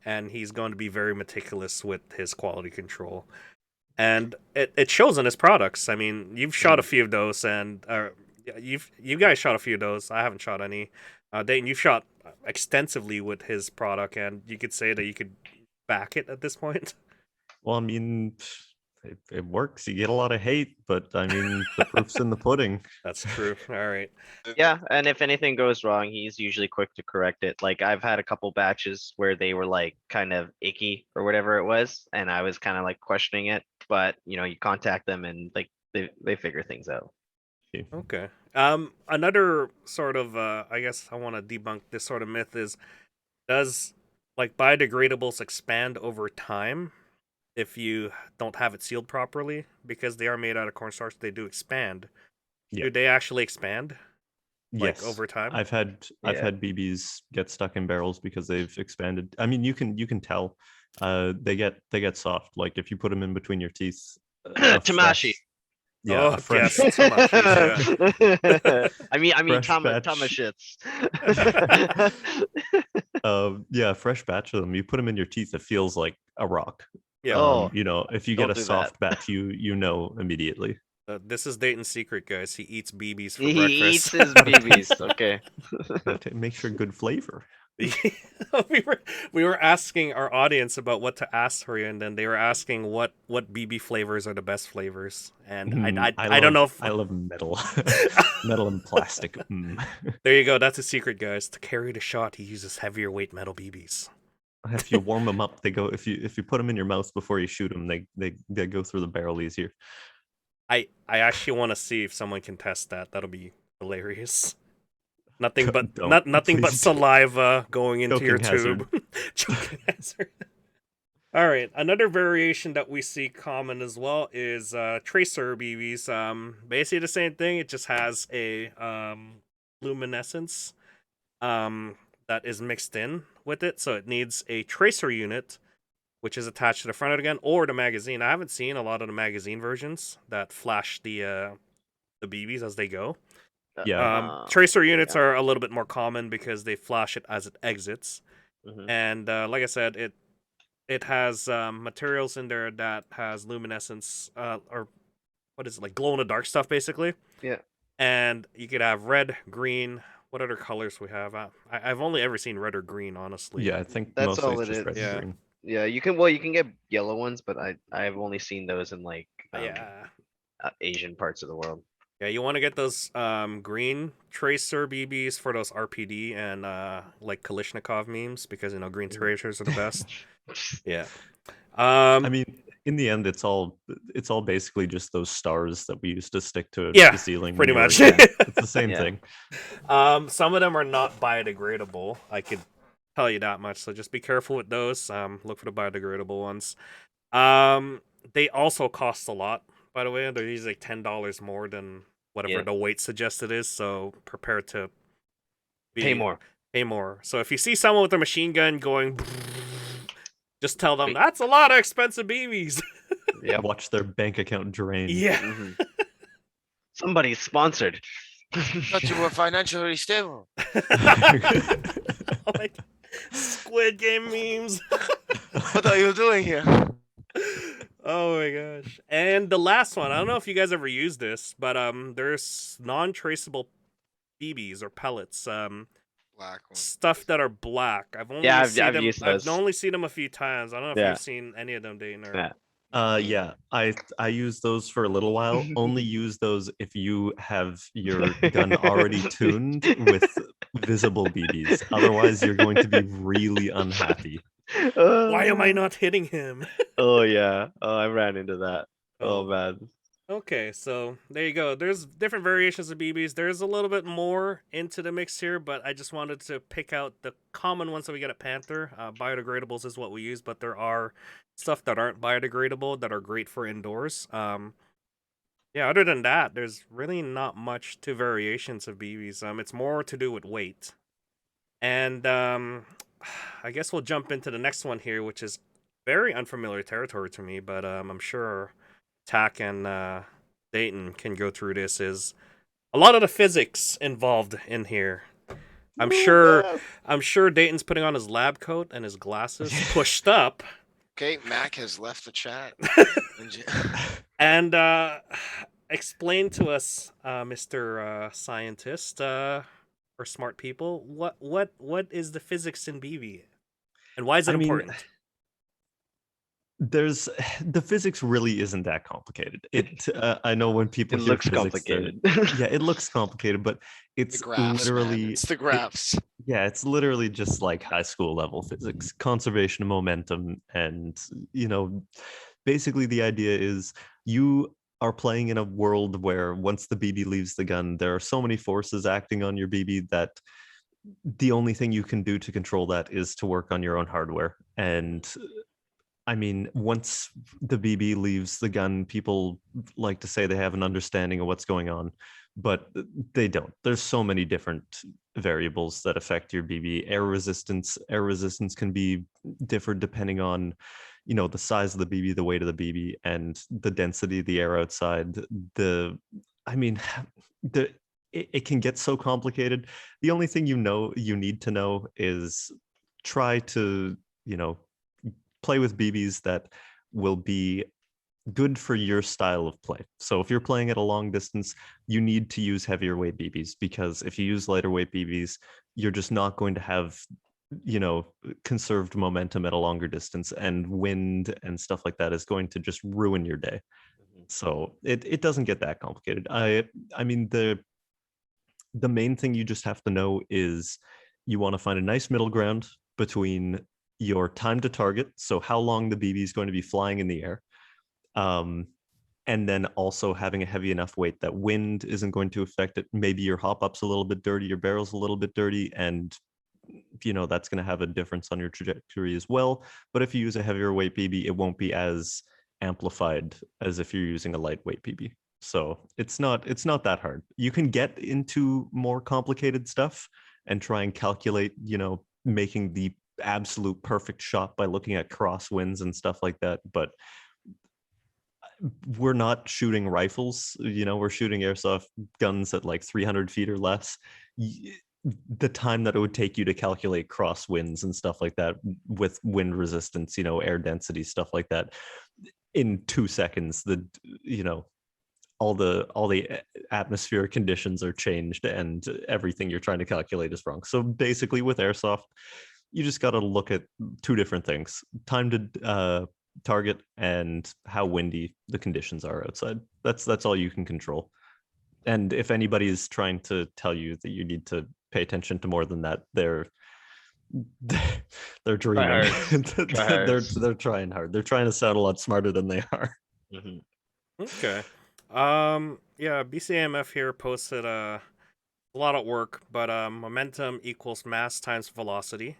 and he's going to be very meticulous with his quality control, and it shows in his products. I mean, you've shot a few of those, and you guys shot a few of those. I haven't shot any. Dayton, you've shot extensively with his product, and you could say that you could back it at this point. Well, I mean, it works. You get a lot of hate, but I mean, the proof's in the pudding. That's true. All right. Yeah, and if anything goes wrong, he's usually quick to correct it. Like I've had a couple batches where they were like kind of icky or whatever it was, and I was kind of like questioning it. But you contact them and like they figure things out. Okay. Another sort of I guess I want to debunk this sort of myth is, does like biodegradables expand over time if you don't have it sealed properly? Because they are made out of cornstarch, they do expand. Yeah. Do they actually expand like Yes. over time? I've had BBs get stuck in barrels because they've expanded. I mean, you can tell. They get soft. Like if you put them in between your teeth. Tamashi. Yeah, Oh, a fresh, yes, Tamashi, yeah. I mean, Fresh batch. Tamashits. yeah, fresh batch of them. You put them in your teeth, it feels like a rock. Yeah. Oh, If you get don't a do soft batch, you know immediately. This is Dayton's secret, guys. He eats BBs for he breakfast. eats his BBs. Okay. It makes for good flavor. we were asking our audience about what to ask for you, and then they were asking what BB flavors are the best flavors, and I don't know if I love metal, metal and plastic. There you go. That's a secret, guys. To carry the shot, he uses heavier weight metal BBs. If you warm them up, they go. If you put them in your mouth before you shoot them, they go through the barrel easier. I actually want to see if someone can test that. That'll be hilarious. Nothing but Don't. nothing but Please don't. saliva going into your Choking tube. Choking hazard. All right, another variation that we see common as well is tracer BBs. Basically the same thing. It just has a luminescence that is mixed in with it, so it needs a tracer unit, which is attached to the front of the gun or the magazine. I haven't seen a lot of the magazine versions that flash the BBs as they go. Yeah. Tracer units yeah. are a little bit more common because they flash it as it exits. Mhm. And like I said, it has materials in there that has luminescence, or what is it, like glow in the dark stuff, basically. Yeah. And you could have red, green. What other colors we have? I've only ever seen red or green, honestly. Yeah, I think That's mostly all it's it just red is. and Yeah. green. Yeah, you can get yellow ones, but I've only seen those in like Yeah. Asian parts of the world. Yeah, you want to get those green tracer BBs for those RPD and like Kalishnikov memes because green tracers are the best. Yeah. I mean, in the end, it's all basically just those stars that we used to stick to Yeah, the ceiling. pretty when you much. were a kid. It's the same Yeah. thing. Some of them are not biodegradable. I could tell you that much. So just be careful with those. Look for the biodegradable ones. They also cost a lot. By the way, they're usually like $10 more than whatever Yeah. the weight suggested is. So prepare to Pay more. Pay more. So if you see someone with a machine gun going, just tell them Wait. that's a lot of expensive BBs. Yep. Watch their bank account drain. Yeah. Mhm. Somebody's sponsored. Thought you were financially stable. Oh my God. Squid Game memes. What are you doing here? Oh my gosh. And the last one, I don't know if you guys ever used this, but there's non-traceable BBs or pellets. Black one. Stuff that are black. I've only Yeah, seen I've them. used I've those. only seen them a few times. I don't know if Yeah. you've seen any of them, Dayton. Or... Yeah. Yeah, I used those for a little while. Only use those if you have your gun already tuned with visible BBs. Otherwise, you're going to be really unhappy. Why am I not hitting him? Oh yeah. Oh, I ran into that. Oh. Oh man. Okay, so there you go. There's different variations of BBs. There's a little bit more into the mix here, but I just wanted to pick out the common ones that we get at Panther. Biodegradables is what we use, but there are stuff that aren't biodegradable that are great for indoors. Yeah, other than that, there's really not much to variations of BBs. It's more to do with weight. And I guess we'll jump into the next one here, which is very unfamiliar territory to me, but I'm sure Tack and Dayton can go through this. Is a lot of the physics involved in here. I'm sure Dayton's putting on his lab coat and his glasses pushed up. Okay, Mac has left the chat. And explain to us, Mr. Scientist, or smart people, what is the physics in BB, and why is it important? There's the physics really isn't that complicated. It I know when people It hear looks physics, complicated. yeah, it looks complicated, but The it's graphs, literally man. It's the graphs. yeah, it's literally just like high school level physics, conservation of momentum, and basically the idea is you are playing in a world where once the BB leaves the gun, there are so many forces acting on your BB that the only thing you can do to control that is to work on your own hardware. And I mean, once the BB leaves the gun, people like to say they have an understanding of what's going on, but they don't. There's so many different variables that affect your BB. Air resistance can be different depending on, the size of the BB, the weight of the BB, and the density of the air outside. It can get so complicated. The only thing you need to know is try to, play with BBs that will be good for your style of play. So if you're playing at a long distance, you need to use heavier weight BBs, because if you use lighter weight BBs, you're just not going to have, conserved momentum at a longer distance, and wind and stuff like that is going to just ruin your day. So it doesn't get that complicated. I mean, the main thing you just have to know is you want to find a nice middle ground between your time to target, so how long the BB is going to be flying in the air, and then also having a heavy enough weight that wind isn't going to affect it. Maybe your hop up's a little bit dirty, your barrel's a little bit dirty, and that's going to have a difference on your trajectory as well. But if you use a heavier weight BB, it won't be as amplified as if you're using a lightweight BB. So it's not that hard. You can get into more complicated stuff and try and calculate, making the absolute perfect shot by looking at crosswinds and stuff like that. But we're not shooting rifles, we're shooting airsoft guns at like 300 feet or less. The time that it would take you to calculate crosswinds and stuff like that with wind resistance, air density, stuff like that, in 2 seconds, all the atmospheric conditions are changed and everything you're trying to calculate is wrong. So basically with airsoft, you just got to look at 2 different things: time to target and how windy the conditions are outside. That's all you can control. And if anybody is trying to tell you that you need to pay attention to more than that, they're dreaming. They're trying hard. They're trying to sound a lot smarter than they are. Okay. Yeah, BCAMF here posted a lot of work, but momentum equals mass times velocity.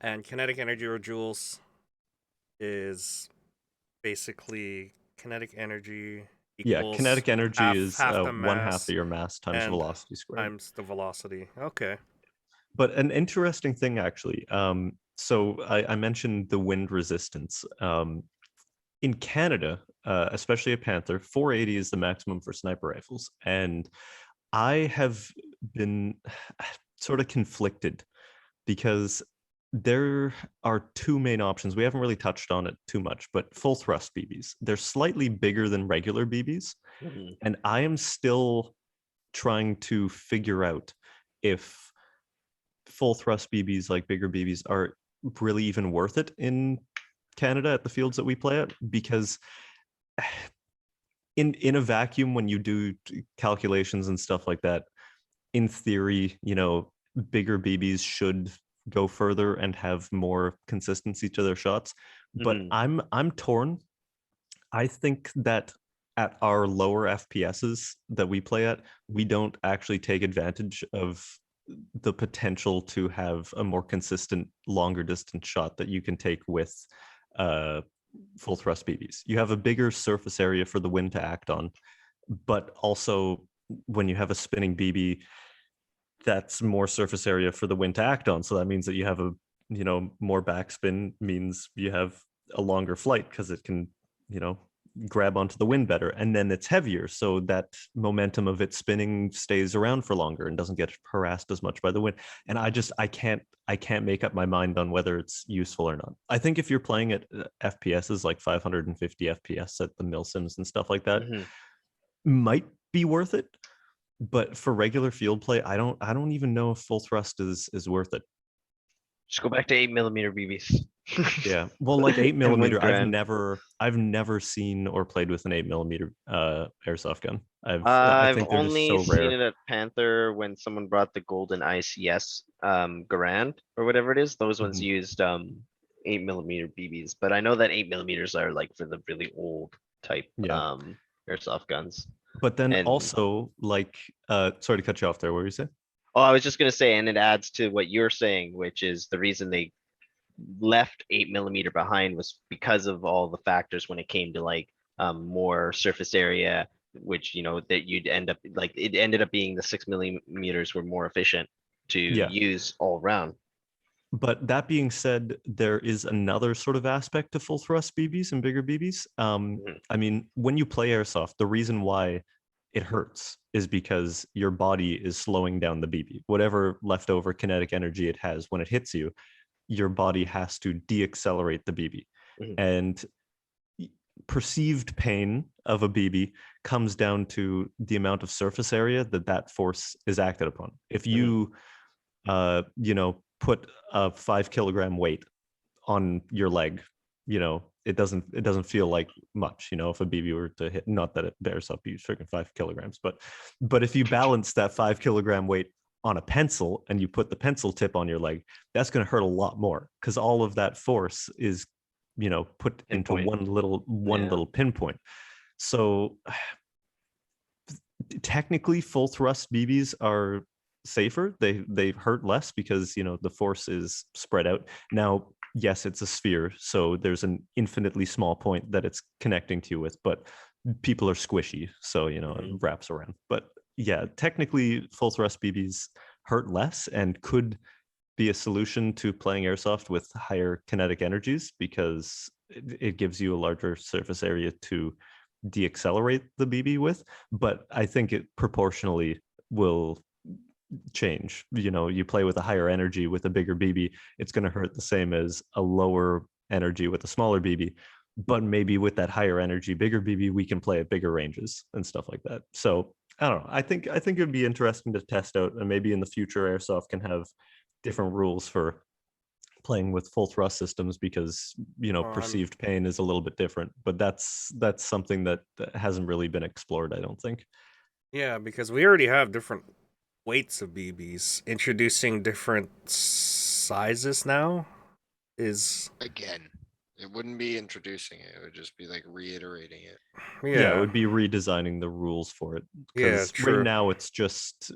And kinetic energy or joules is basically kinetic energy equals kinetic energy is half the 1/2 mass of your mass times and velocity squared. times the velocity. Okay. But an interesting thing, actually. So I mentioned the wind resistance. In Canada, especially a Panther, 480 is the maximum for sniper rifles. And I have been sort of conflicted because there are 2 main options. We haven't really touched on it too much, but full thrust BBs. They're slightly bigger than regular BBs. And I am still trying to figure out if full thrust BBs, like bigger BBs, are really even worth it in Canada at the fields that we play at, because in a vacuum, when you do calculations and stuff like that, in theory, bigger BBs should go further and have more consistency to their shots. But I'm torn. I think that at our lower FPSs that we play at, we don't actually take advantage of the potential to have a more consistent, longer distance shot that you can take with full thrust BBs. You have a bigger surface area for the wind to act on, but also when you have a spinning BB, that's more surface area for the wind to act on. So that means that you have a more backspin, means you have a longer flight because it can grab onto the wind better, and then it's heavier, so that momentum of it spinning stays around for longer and doesn't get harassed as much by the wind. And I can't make up my mind on whether it's useful or not. I think if you're playing at FPSs like 550 FPS at the milsims and stuff like that, might be worth it. But for regular field play, I don't even know if full thrust is worth it. Just go back to 8mm BBs. Yeah, well, like 8mm, Grand. I've never seen or played with an 8mm airsoft gun. I I've think they're only just so seen rare. it at Panther when someone brought the golden ICS Garand or whatever it is. Those ones used 8mm BBs, but I know that 8mm are like for the really old type airsoft guns. But then And also, like, sorry to cut you off there. What were you saying? oh, I was just gonna say, and it adds to what you're saying, which is the reason they left 8mm behind was because of all the factors when it came to like more surface area, which that you'd end up like, it ended up being the 6mm were more efficient to use all round. But that being said, there is another sort of aspect to full thrust BBs and bigger BBs. I mean, when you play airsoft, the reason why it hurts is because your body is slowing down the BB. Whatever leftover kinetic energy it has, when it hits you, your body has to deaccelerate the BB. And perceived pain of a BB comes down to the amount of surface area that force is acted upon. If you, put a 5 kilogram weight on your leg, it doesn't feel like much, if a BB were to hit, not that it bears up, you freaking 5 kilograms, but if you balance that 5 kilogram weight on a pencil and you put the pencil tip on your leg, that's going to hurt a lot more because all of that force is, put into one little pinpoint. So technically full thrust BBs are safer. They hurt less because, you know, the force is spread out. Now, yes, it's a sphere, so there's an infinitely small point that it's connecting to you with, but people are squishy, so, you know, it wraps around. But yeah, technically full thrust BBs hurt less and could be a solution to playing airsoft with higher kinetic energies, because it gives you a larger surface area to deaccelerate the BB with. But I think it proportionally will change. You know, you play with a higher energy with a bigger BB, it's going to hurt the same as a lower energy with a smaller BB. But maybe with that higher energy, bigger BB, we can play at bigger ranges and stuff like that. So I don't know. I think it would be interesting to test out, and maybe in the future, airsoft can have different rules for playing with full thrust systems, because, you know, perceived pain is a little bit different. But that's something that hasn't really been explored, I don't think. Yeah, because we already have different weights of BBs. Introducing different sizes now is Again, it wouldn't be introducing it. It would just be like reiterating it. Yeah, it would be redesigning the rules for it, Yeah, because true. right now it's just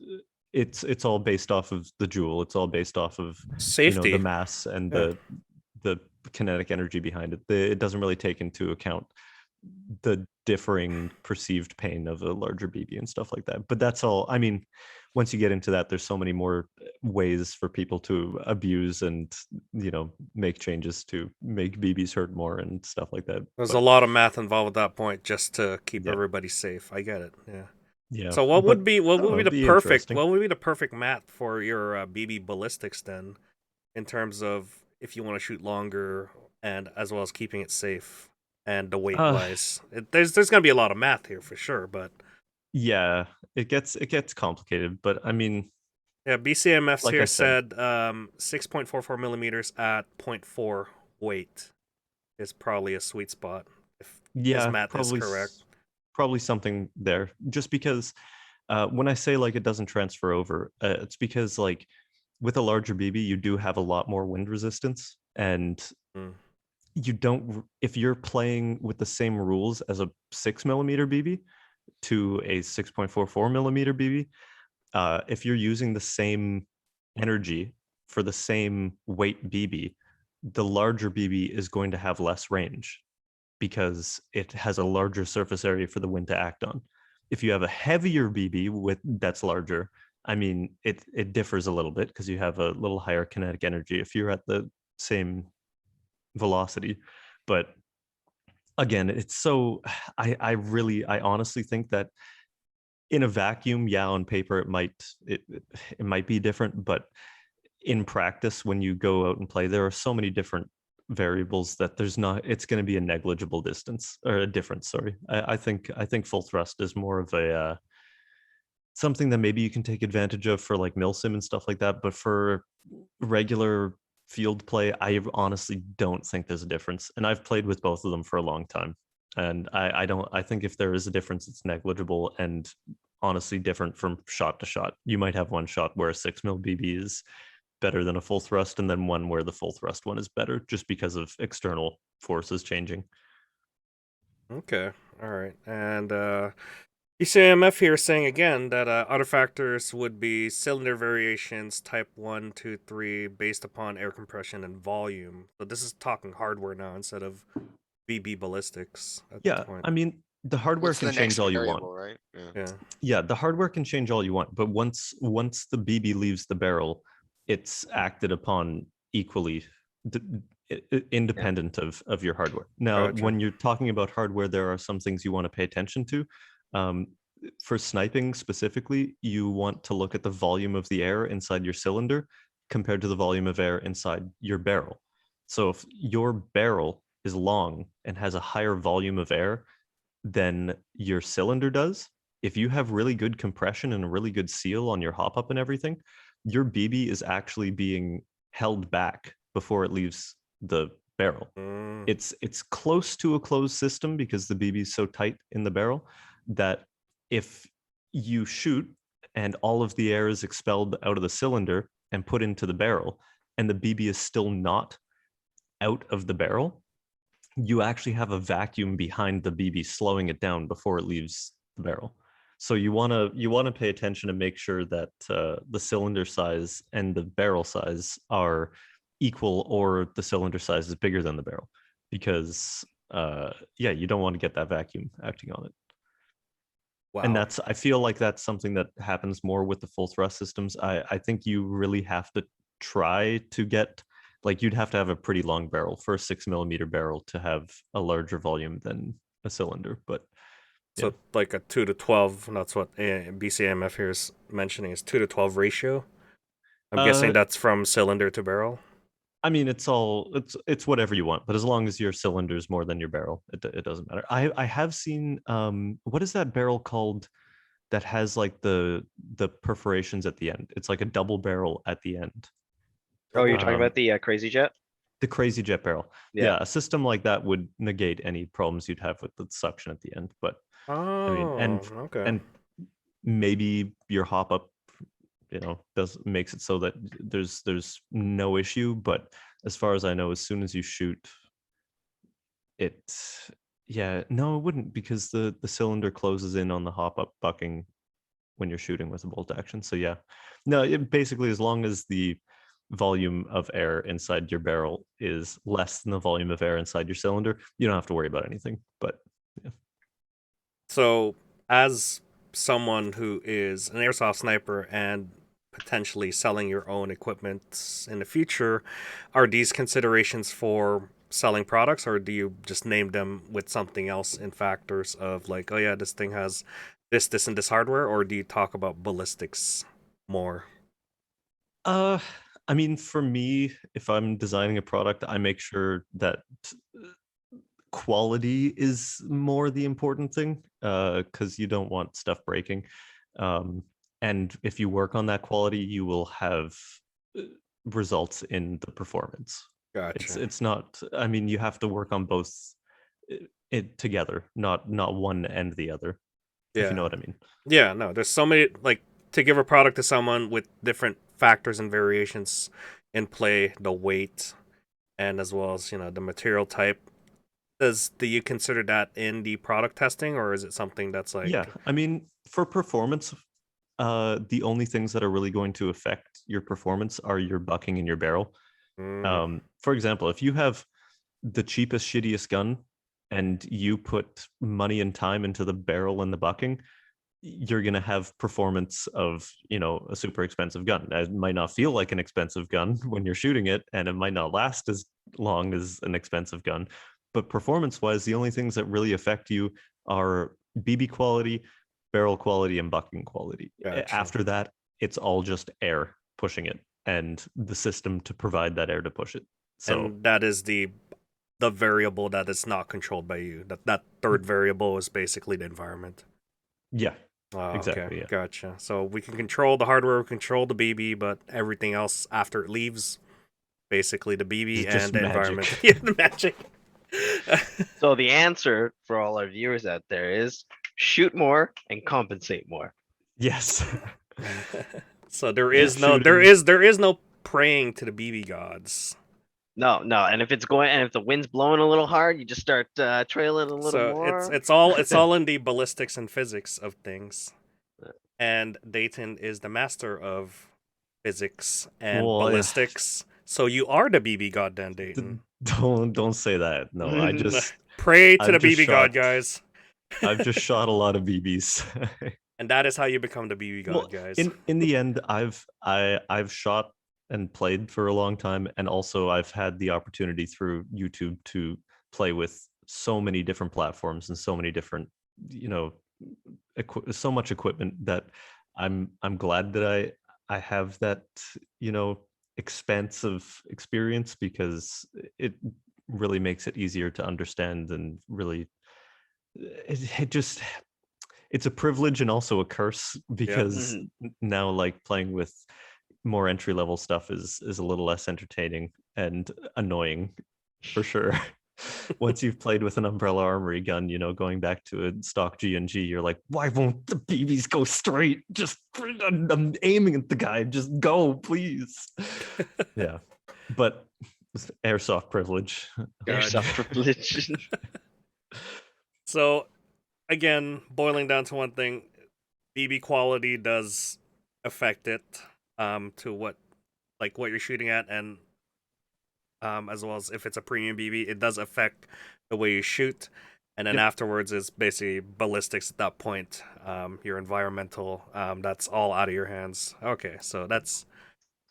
it's all based off of the joule. It's all based off of, you know, safety. the mass and the kinetic energy behind it. It doesn't really take into account the differing perceived pain of a larger BB and stuff like that. But that's all. I mean, once you get into that, there's so many more ways for people to abuse and, you know, make changes to make BBs hurt more and stuff like that. There's But a lot of math involved at that point just to keep Yeah. everybody safe. I get it. Yeah. yeah. So what would But be I don't know, it'd be interesting. what would be the perfect mat for your BB ballistics then, in terms of if you want to shoot longer and as well as keeping it safe and the weight wise? There's going to be a lot of math here for sure, but Yeah, it gets complicated, but I mean, yeah, BCMFs like I here said, said 6.44 millimeters at 0.4 weight is probably a sweet spot if his yeah, math is correct. probably something there. Just because when I say like it doesn't transfer over, it's because like with a larger BB, you do have a lot more wind resistance, and you don't. If you're playing with the same rules as a 6mm BB to a 6.44 millimeter BB, if you're using the same energy for the same weight BB, the larger BB is going to have less range because it has a larger surface area for the wind to act on. If you have a heavier BB that's larger, I mean, it differs a little bit because you have a little higher kinetic energy if you're at the same velocity. But again, it's so I honestly think that in a vacuum, yeah, on paper it might be different, but in practice, when you go out and play, there are so many different variables that it's going to be a negligible distance or a difference. Sorry, I think full thrust is more of a something that maybe you can take advantage of for like milsim and stuff like that. But for regular field play, I honestly don't think there's a difference. And I've played with both of them for a long time, and I think if there is a difference, it's negligible and honestly different from shot to shot. You might have one shot where a 6mm BB is better than a full thrust, and then one where the full thrust one is better just because of external forces changing. Okay, all right. And ECMF here saying again that other factors would be cylinder variations, type 1, 2, 3, based upon air compression and volume. So this is talking hardware now instead of BB ballistics at this point. I mean, the hardware What's can the change next all you variable, want. right? Yeah, the hardware can change all you want, but once the BB leaves the barrel, it's acted upon equally, independent of your hardware. Now, Gotcha. when you're talking about hardware, there are some things you want to pay attention to. For sniping specifically, you want to look at the volume of the air inside your cylinder compared to the volume of air inside your barrel. So if your barrel is long and has a higher volume of air than your cylinder does, if you have really good compression and a really good seal on your hop up and everything, your BB is actually being held back before it leaves the barrel. It's close to a closed system because the BB is so tight in the barrel that if you shoot and all of the air is expelled out of the cylinder and put into the barrel, and the BB is still not out of the barrel, you actually have a vacuum behind the BB slowing it down before it leaves the barrel. So you want to pay attention and make sure that the cylinder size and the barrel size are equal, or the cylinder size is bigger than the barrel, because you don't want to get that vacuum acting on it. Wow. And I feel like that's something that happens more with the full thrust systems. I think you really have to try to get, like, you'd have to have a pretty long barrel for a 6mm barrel to have a larger volume than a cylinder. But so like a 2-to-12, and that's what BCMF here is mentioning, is 2-to-12 ratio. I'm guessing that's from cylinder to barrel. I mean, it's whatever you want, but as long as your cylinder is more than your barrel, it doesn't matter. I have seen what is that barrel called that has like the perforations at the end? It's like a double barrel at the end. Oh, you're talking about the Crazy Jet? The Crazy Jet barrel. Yeah. Yeah, a system like that would negate any problems you'd have with the suction at the end. But okay. and maybe your hop up, makes it so that there's no issue. But as far as I know, as soon as you shoot it, it wouldn't, because the cylinder closes in on the hop up bucking when you're shooting with a bolt action. So basically, as long as the volume of air inside your barrel is less than the volume of air inside your cylinder, you don't have to worry about anything. But so as someone who is an airsoft sniper and potentially selling your own equipment in the future, are these considerations for selling products, or do you just name them with something else in factors of like, oh yeah, this thing has this and this hardware, or do you talk about ballistics more? I mean, for me, if I'm designing a product, I make sure that quality is more the important thing, because you don't want stuff breaking. And if you work on that quality, you will have results in the performance. Gotcha. It's not, I mean, you have to work on both it together, not one and the other. If you know what I mean. Yeah, no, there's so many, like, to give a product to someone with different factors and variations in play, the weight, and as well as, the material type. Do you consider that in the product testing, or is it something that's like... Yeah, I mean, for performance, the only things that are really going to affect your performance are your bucking and your barrel. For example, if you have the cheapest, shittiest gun and you put money and time into the barrel and the bucking, you're going to have performance of, a super expensive gun. It might not feel like an expensive gun when you're shooting it, and it might not last as long as an expensive gun. But performance-wise, the only things that really affect you are BB quality, barrel quality, and bucking quality. Gotcha. After that, it's all just air pushing it and the system to provide that air to push it. So, and that is the variable that is not controlled by you. That third variable is basically the environment. Yeah. Exactly. Okay, yeah. Gotcha. So we can control the hardware, control the BB, but everything else after it leaves, basically the BB It's and the magic. environment. Yeah, the magic. So the answer for all our viewers out there is shoot more and compensate more. Yes. So there is no praying to the BB gods. No, and if the wind's blowing a little hard, you just start trailing a little more. It's all in the ballistics and physics of things. And Dayton is the master of physics and ballistics. So you are the BB god then, Dayton. Don't say that. No, I just pray to the BB god, guys. I've just shot a lot of BBs. And that is how you become the BB god, guys. In the end, I've shot and played for a long time, and also I've had the opportunity through YouTube to play with so many different platforms and so many different, so much equipment that I'm glad that I have that, expansive experience, because it really makes it easier to understand, and really it's a privilege and also a curse, because now, like, playing with more entry level stuff is a little less entertaining and annoying for sure. Once you've played with an Umbrella Armory gun, going back to a stock G&G, you're like, why won't the BBs go straight? Just, I'm aiming at the guy, just go, please. Yeah. But Airsoft privilege. Airsoft privilege. So, again, boiling down to one thing, BB quality does affect it to what you're shooting at, and as well as if it's a premium BB, it does affect the way you shoot. And then Yep. afterwards is basically ballistics at that point. Your environmental, that's all out of your hands. Okay, so that's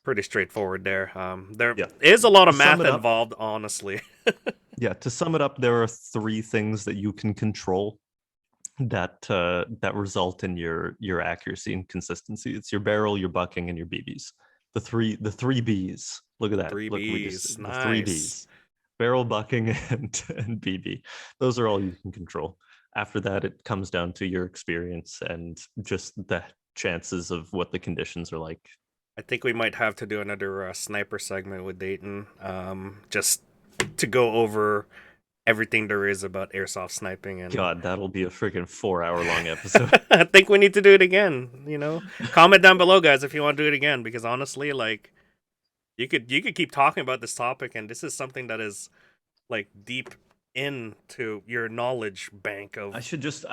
pretty straightforward there. There Yeah. is a lot of To sum math it up- involved, honestly. Yeah, to sum it up, there are 3 things that you can control that result in your accuracy and consistency. It's your barrel, your bucking, and your BBs. The three Bs. Look at that. Three Look, Bs, the 3 nice. Bs. Barrel, bucking, and BB. Those are all you can control. After that, it comes down to your experience and just the chances of what the conditions are like. I think we might have to do another sniper segment with Dayton, just to go over everything there is about airsoft sniping. And God, that'll be a freaking 4-hour-long episode. I think we need to do it again. Comment down below, guys, if you want to do it again, because honestly, you could keep talking about this topic, and this is something that is deep into your knowledge bank of. I should just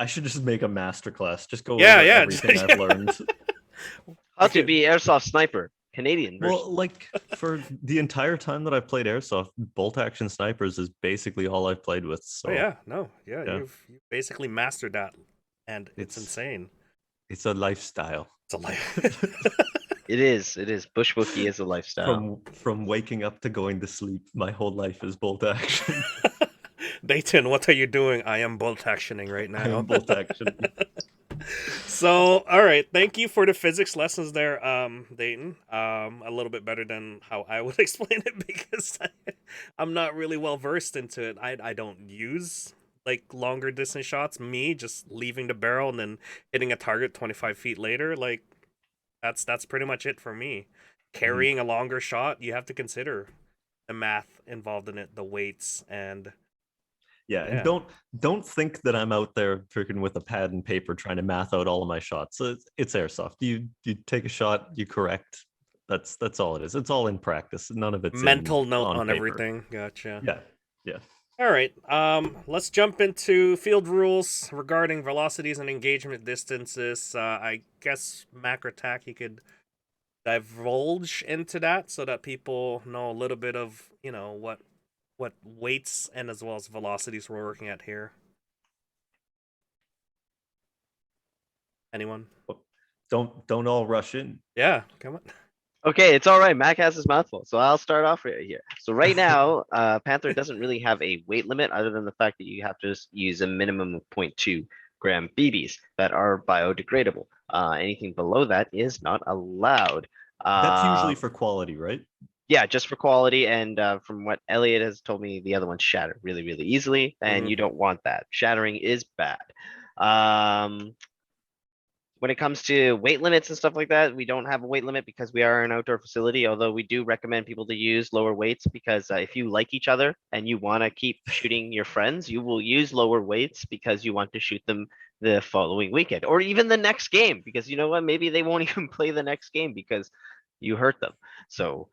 make a masterclass. Just go Yeah, over yeah, everything just- I've learned. How to be airsoft sniper, Canadian version. Well, for the entire time that I've played airsoft, bolt action snipers is basically all I've played with. So Oh yeah, no, yeah, Yeah. you've basically mastered that, and it's It's- insane. it's a lifestyle. It's a life. It is. Bushwookie is a lifestyle. From waking up to going to sleep, my whole life is bolt action. Dayton, what are you doing? I am bolt actioning right now. I am bolt action. So, all right, thank you for the physics lessons there, Dayton. A little bit better than how I would explain it, because I'm not really well versed into it. I don't use longer distance shots. Me just leaving the barrel and then hitting a target 25 feet later, that's pretty much it for me. Carrying a longer shot, you have to consider the math involved in it, the weights, and Yeah, Yeah. and don't think that I'm out there freaking with a pad and paper trying to math out all of my shots. It's airsoft. You take a shot, you correct. That's all it is. It's all in practice. None of it's mental note on paper. everything. Gotcha. Yeah. All right. Let's jump into field rules regarding velocities and engagement distances. I guess Macro Tack, you could divulge into that so that people know a little bit of what weights and as well as velocities we're working at here. Anyone? Don't all rush in. Yeah, come on. Okay, it's all right. Mac has his mouth full, so I'll start off right here. So right now, Panther doesn't really have a weight limit other than the fact that you have to just use a minimum of 0.2 gram BBs that are biodegradable. Anything below that is not allowed. That's usually for quality, right? Yeah, just for quality. And from what Elliot has told me, the other ones shatter really, really easily, and you don't want that. Shattering is bad. When it comes to weight limits and stuff like that, we don't have a weight limit because we are an outdoor facility, although we do recommend people to use lower weights because if you like each other and you want to keep shooting your friends, you will use lower weights because you want to shoot them the following weekend or even the next game, because you know what, maybe they won't even play the next game because you hurt them. So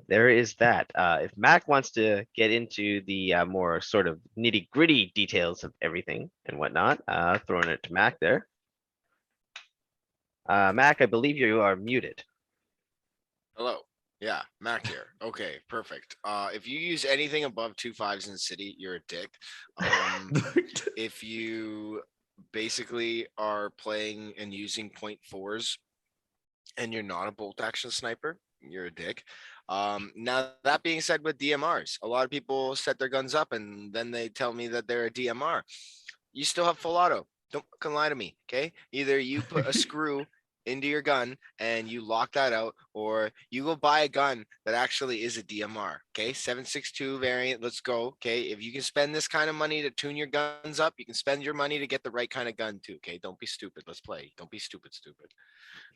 there is that. If Mac wants to get into the more sort of nitty gritty details of everything and whatnot, throwing it to Mac there. Mac, I believe you are muted. Hello. Yeah, Mac here. Okay, perfect. If you use anything above 2.5s in city, you're a dick. If you basically are playing and using 0.4s and you're not a bolt action sniper, you're a dick. Now that being said, with DMRs, a lot of people set their guns up and then they tell me that they're a DMR. You still have full auto. Don't fucking lie to me, okay? Either you put a screw into your gun and you lock that out, or you go buy a gun that actually is a DMR, okay? 7.62 variant, let's go, okay? If you can spend this kind of money to tune your guns up, you can spend your money to get the right kind of gun too, okay? Don't be stupid, let's play. Don't be stupid.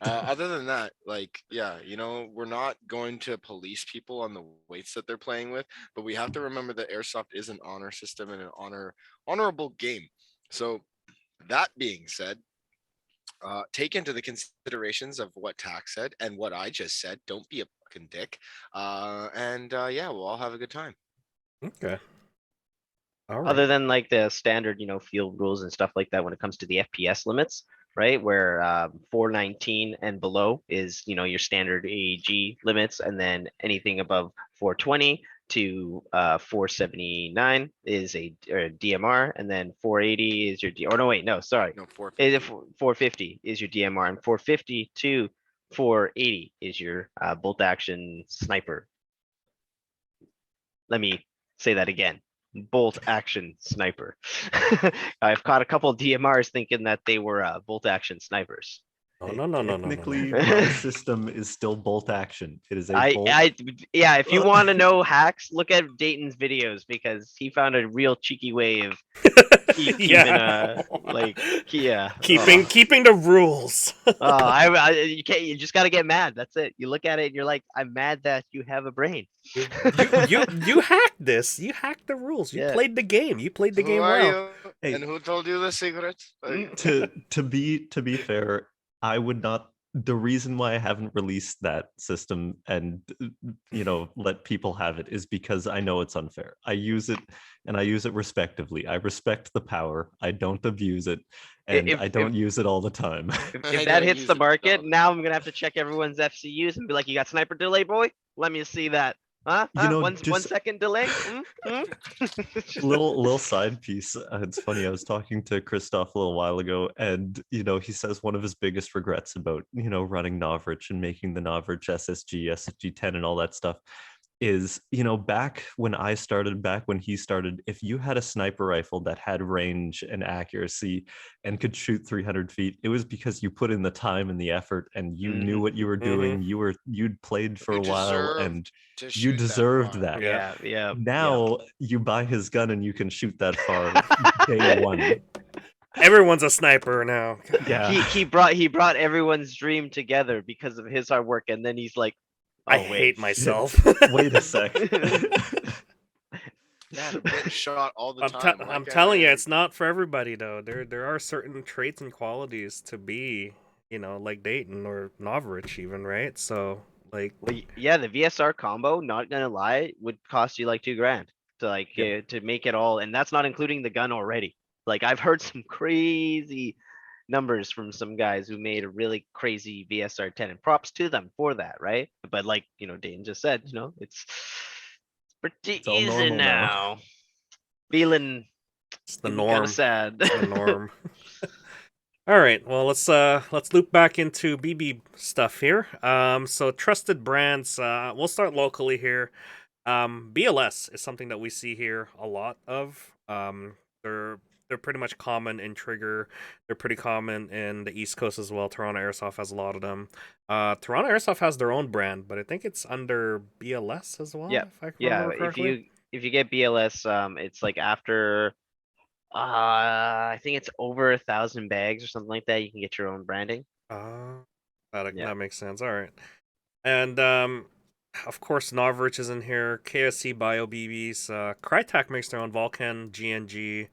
Other than that, yeah, we're not going to police people on the weights that they're playing with, but we have to remember that Airsoft is an honor system and an honorable game. So that being said, take into the considerations of what Tack said and what I just said. Don't be fucking dick. Yeah, we'll all have a good time. Okay. All right. Other than like the standard, field rules and stuff like that when it comes to the FPS limits, right? Where 419 and below is, your standard AEG limits, and then anything above 420 to 479 is a DMR, and then 480 is your or no, wait, no, sorry. No, 450. 450 is your DMR, and 450 to 480 is your bolt action sniper. Let me say that again. Bolt action sniper. I've caught a couple DMRs thinking that they were bolt action snipers. No. Technically, my system is still bolt action. It is a bolt. Yeah, if you want to know hacks, look at Dayton's videos, because he found a real cheeky way of keeping keeping the rules. you can't. You just gotta get mad. That's it. You look at it and you're like, I'm mad that you have a brain. you hacked this. You hacked the rules. You played the game. You played the game well. You? Hey. And who told you the secret? To be fair, I would not. The reason why I haven't released that system and let people have it is because I know it's unfair. I use it, and I use it respectively. I respect the power. I don't abuse it, and I don't use it all the time. If that hits the market, now I'm gonna have to check everyone's FCUs and be like, "You got sniper delay, boy? Let me see that." Huh? 1 second delay? little side piece. It's funny. I was talking to Christoph a little while ago, and he says one of his biggest regrets about running Novrich and making the Novrich SSG 10 and all that stuff is back when he started, if you had a sniper rifle that had range and accuracy and could shoot 300 feet, it was because you put in the time and the effort, and you knew what you were doing. You'd played for a while, and you deserved that. Yeah. Now you buy his gun and you can shoot that far day one. Everyone's a sniper now. Yeah. He brought everyone's dream together because of his hard work, and then he's like, I hate myself. Wait a sec. Yeah, get shot all the time. I'm telling you, it's not for everybody though. There are certain traits and qualities to be, like Dayton or Novrich even, right? So the VSR combo, not gonna lie, would cost you like $2,000 to to make it all, and that's not including the gun already. Like, I've heard some crazy numbers from some guys who made a really crazy VSR 10, and props to them for that, right? But like Dayton just said, it's pretty easy now. Feeling the norm. Kind of sad. It's the norm. All right, well, let's loop back into BB stuff here. So trusted brands. We'll start locally here. BLS is something that we see here a lot of. They're pretty much common in Trigger. They're pretty common in the East Coast as well. Toronto Airsoft has a lot of them. Toronto Airsoft has their own brand, but I think it's under BLS as well. Yeah, if I remember correctly. If you get BLS, it's like after I think it's over 1,000 bags or something like that, you can get your own branding. That makes sense. All right, and of course Novrich is in here. KSC Bio BBs. Crytek makes their own Vulcan, GNG.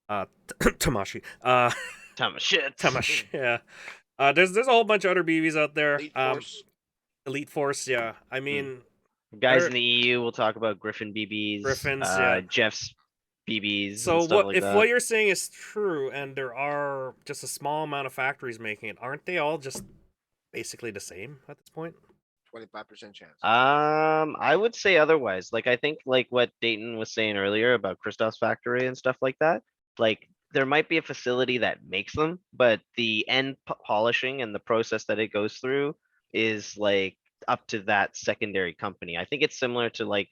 Tamashi. Tamashi. Yeah. There's a whole bunch of other BBs out there. Elite Force. Yeah. I mean, guys in the EU, we'll talk about Griffin BBs. Griffins. Jeff's BBs. So what you're saying is true, and there are just a small amount of factories making it, aren't they all just basically the same at this point? 25% chance. I would say otherwise. Like, I think like what Dayton was saying earlier about Christoph's factory and stuff like that. Like, there might be a facility that makes them, but the end polishing and the process that it goes through is like up to that secondary company. I think it's similar to like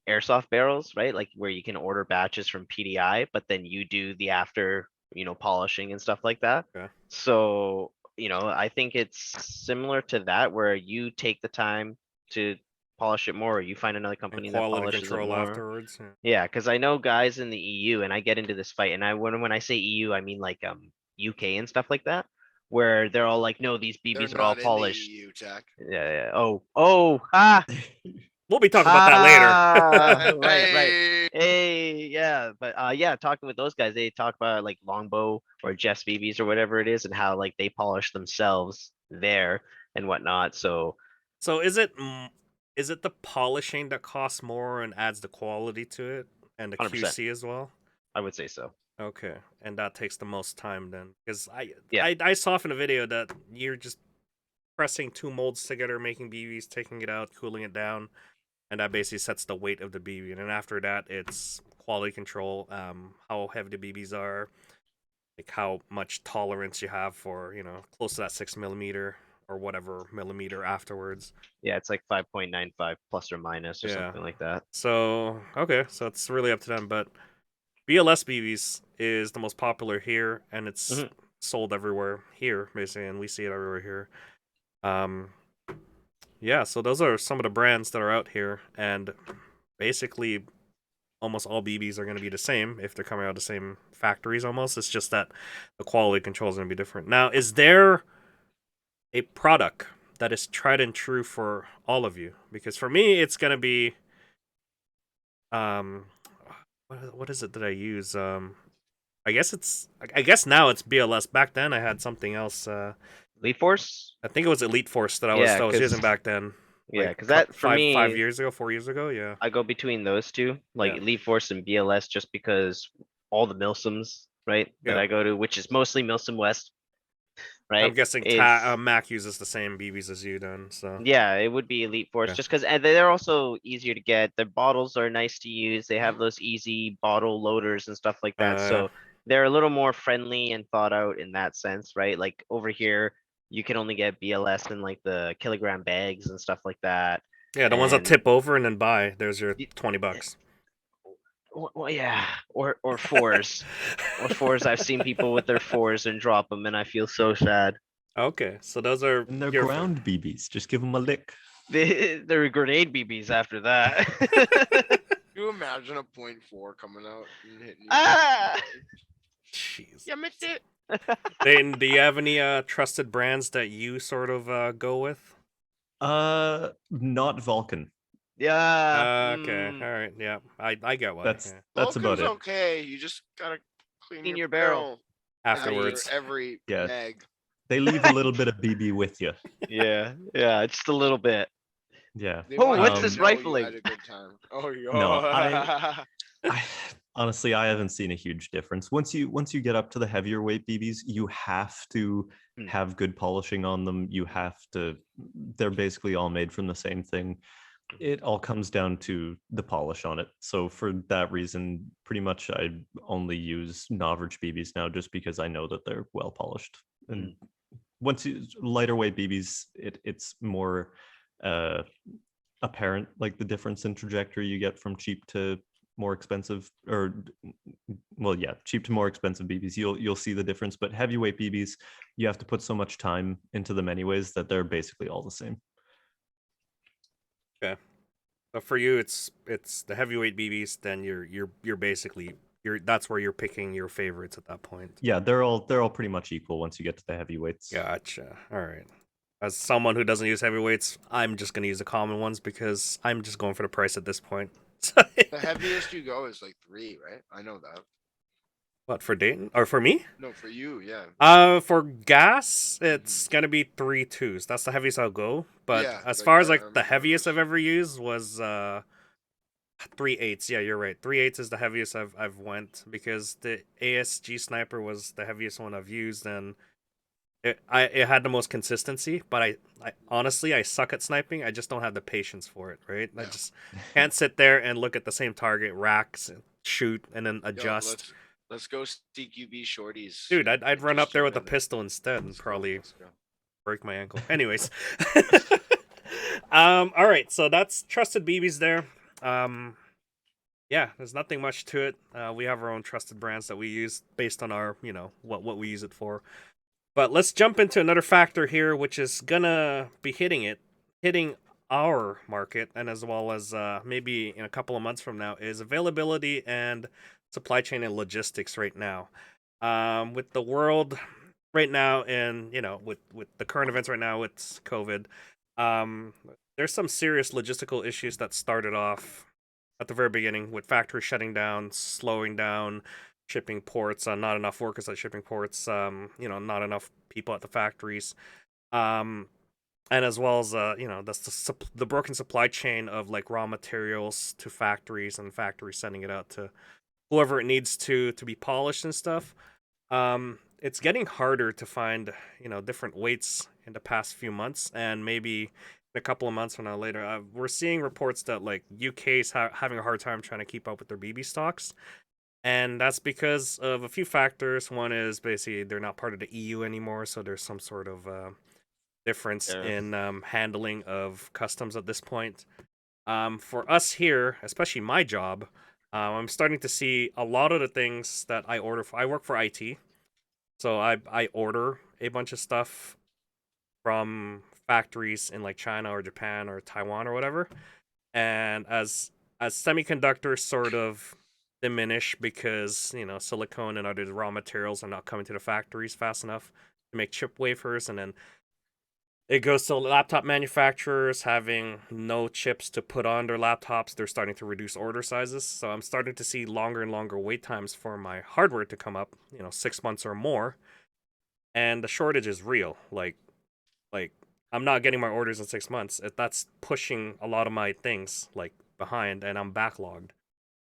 airsoft barrels, right? Like where you can order batches from PDI, but then you do the after, polishing and stuff like that. Okay. So, I think it's similar to that, where you take the time to polish it more, or you find another company that polishes control it more afterwards. Yeah, because I know guys in the EU, and I get into this fight, and when I say EU, I mean like UK and stuff like that, where they're all like, no, these BBs are all polished. EU, Jack. Yeah. We'll be talking about that later. Right. Hey, yeah, but talking with those guys, they talk about like Longbow or Jeff's BBs or whatever it is, and how like they polish themselves there and whatnot. So is it is it the polishing that costs more and adds the quality to it, and the 100%. QC as well? I would say so. Okay, and that takes the most time then, because Yeah. I saw in a video that you're just pressing 2 molds together, making BBs, taking it out, cooling it down, and that basically sets the weight of the BB. And then after that, it's quality control, how heavy the BBs are, like how much tolerance you have for, close to that 6 millimeter or whatever millimeter afterwards. Yeah, it's like 5.95 plus or minus or Yeah. something like that. So okay, so it's really up to them. But BLS BBs is the most popular here, and it's Mhm. sold everywhere here, basically, and we see it everywhere here. Yeah, so those are some of the brands that are out here, and basically almost all BBs are going to be the same if they're coming out of the same factories almost. It's just that the quality control is going to be different. Now, is there a product that is tried and true for all of you? Because for me, it's going to be what is it that I use? I guess now it's BLS. Back then I had something else. Elite Force? I think it was Elite Force that I Yeah, was using 'cause- back then. Yeah, Like, because that for me, 5 years ago, 4 years ago, yeah. I go between those two, like Yeah. Elite Force and BLS, just because all the Milsims, right, that Yeah. I go to, which is mostly Milsim West, right? I'm guessing is Mac uses the same BBs as you then, so Yeah, it would be Elite Force, Okay. just because they're also easier to get. Their bottles are nice to use. They have those easy bottle loaders and stuff like that. So they're a little more friendly and thought out in that sense, right? Like over here, you can only get BLS in like the kilogram bags and stuff like that. yeah, the ones that And- tip over and then buy. There's your $20. Well, yeah, or fours, or fours. I've seen people with their fours and drop them, and I feel so sad. Okay, so those are And they're your- ground BBs. Just give them a lick. They're grenade BBs after that. Can you imagine a .4 coming out and hitting you? Ah! Jeez. Yeah, missed it. Dayton, do you have any trusted brands that you sort of go with? Not Vulcan. Yeah. Okay, all right, yeah, I get one. That's yeah. that's about Vulcan's it. okay. You just gotta clean Clean your your barrel. Afterwards. Every Yeah. meg. They leave a little bit of BB with you. Yeah, just a little bit. Yeah. They Oh, want what's you to this know you rifling? had a good time. Oh, yo. No, honestly, I haven't seen a huge difference. Once you get up to the heavier weight BBs, you have to have good polishing on them. They're basically all made from the same thing. It all comes down to the polish on it. So for that reason, pretty much I only use Noverage BBs now, just because I know that they're well polished. And once you lighter weight BBs, it's more apparent, like the difference in trajectory you get from cheap to more expensive, cheap to more expensive BBs. You'll see the difference. But heavyweight BBs, you have to put so much time into them anyways that they're basically all the same. Okay, but for you, it's the heavyweight BBs. Then you're basically that's where you're picking your favorites at that point. Yeah, they're all pretty much equal once you get to the heavyweights. Gotcha. All right. As someone who doesn't use heavyweights, I'm just gonna use the common ones because I'm just going for the price at this point. The heaviest you go is like 3, right? I know that. What, for Dayton or for me? No, for you, yeah. For gas, it's gonna be 3 2s. That's the heaviest I'll go. But Yeah, as like far as that, I like the remember heaviest those. I've ever used was 3/8. Yeah, you're right. 3/8 is the heaviest I've went because the ASG sniper was the heaviest one I've used, and it had the most consistency. But I honestly I suck at sniping. I just don't have the patience for it. Right? I Yeah. just can't sit there and look at the same target, racks, and shoot, and then Yo, adjust. let's go CQB shorties. Dude, I'd run Just up there with a join in. pistol instead and Let's go, probably let's go. break my ankle. Anyways. All right, so that's trusted BBs there. Yeah, there's nothing much to it. We have our own trusted brands that we use based on our, what we use it for. But let's jump into another factor here, which is gonna be hitting our market, and as well as maybe in a couple of months from now, is availability and supply chain and logistics right now. With the world right now, and with the current events right now with COVID, there's some serious logistical issues that started off at the very beginning with factories shutting down, slowing down shipping ports, not enough workers at shipping ports, not enough people at the factories. and as well as that's the broken supply chain of like raw materials to factories and factories sending it out to whoever it needs to be polished and stuff. It's getting harder to find different weights in the past few months, and maybe in a couple of months from now later, we're seeing reports that like UK's having a hard time trying to keep up with their BB stocks, and that's because of a few factors. One is basically they're not part of the EU anymore, so there's some sort of difference Yeah. in handling of customs at this point. For us here, especially my job, I'm starting to see a lot of the things that I order. I work for IT, so I order a bunch of stuff from factories in like China or Japan or Taiwan or whatever. And as semiconductors sort of diminish because silicone and other raw materials are not coming to the factories fast enough to make chip wafers, and then it goes to laptop manufacturers having no chips to put on their laptops. They're starting to reduce order sizes. So I'm starting to see longer and longer wait times for my hardware to come up, 6 months or more. And the shortage is real. Like I'm not getting my orders in 6 months. That's pushing a lot of my things like behind, and I'm backlogged.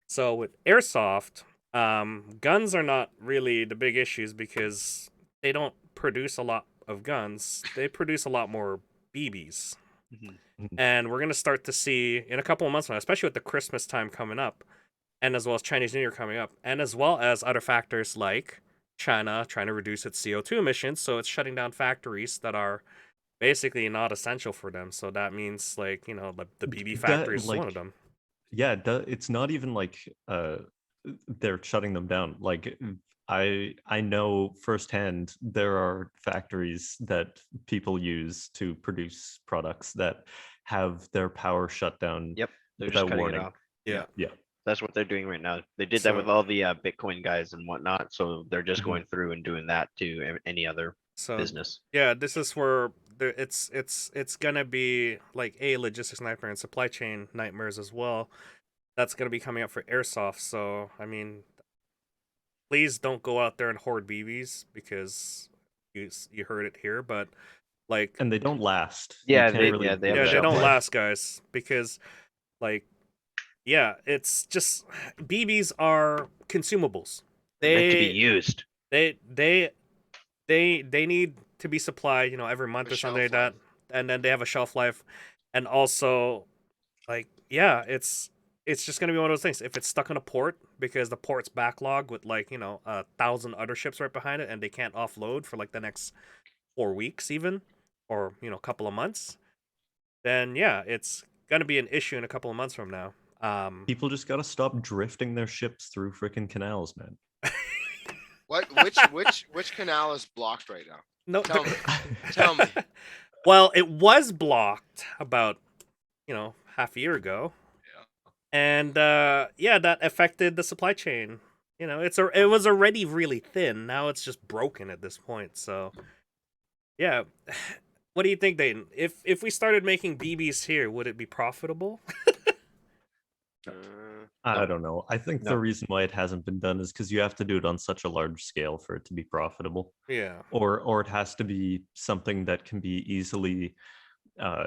So with Airsoft, guns are not really the big issues because they don't produce a lot of guns. They produce a lot more BBs. And we're going to start to see in a couple of months now, especially with the Christmas time coming up, and as well as Chinese New Year coming up, and as well as other factors like China trying to reduce its CO2 emissions. So it's shutting down factories that are basically not essential for them. So that means like, the BB factory is one of them. Yeah, it's not even like they're shutting them down. Like I know firsthand there are factories that people use to produce products that have their power shut down Yep. They're just without cutting warning. it off. Yeah. Yeah. That's what they're doing right now. They did that with So- all the Bitcoin guys and whatnot. So they're just Mhm. going through and doing that to any other So business. yeah, this is where it's gonna be like a logistics nightmare and supply chain nightmares as well. That's gonna be coming up for Airsoft. So I mean, please don't go out there and hoard BBs because you heard it here. But like, And they don't last. You Yeah, can't they really have yeah, a they shelf don't life. last, guys, because like, yeah, it's just BBs are consumables. They're meant to be They used. they they they need to be supplied, every month A or something like shelf that, and then they have a shelf life, and also, like, yeah, it's just gonna be one of those things. If it's stuck in a port because the port's backlogged with like 1,000 other ships right behind it, and they can't offload for like the next 4 weeks even, or a couple of months, then yeah, it's gonna be an issue in a couple of months from now. People just gotta stop drifting their ships through freaking canals, man. Which canal is blocked right now? No, Tell me. Tell me. Well, it was blocked about half a year ago. And yeah, that affected the supply chain. It was already really thin. Now it's just broken at this point. So yeah, what do you think, Dayton? If we started making BBs here, would it be profitable? I don't know. I think No. the reason why it hasn't been done is because you have to do it on such a large scale for it to be profitable, Yeah. or it has to be something that can be easily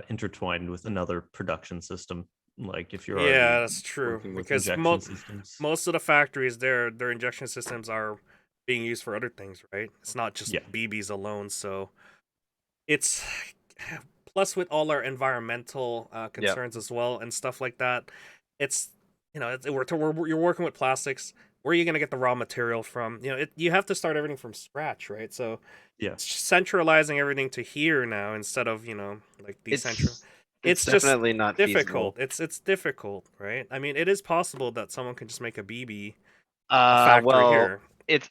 intertwined with another production system. Like if you're Yeah, already that's true. working with Because injection systems. most of the factories, their injection systems are being used for other things, right? It's not just Yeah. BBs alone. So it's plus with all our environmental concerns as well and stuff like that. It's you're working with plastics. Where are you gonna get the raw material from? You have to start everything from scratch, right? So Yeah. centralizing everything to here now instead of like decentral. It's just definitely not difficult. feasible. It's difficult, right? I mean, it is possible that someone can just make a BB factory Well, here,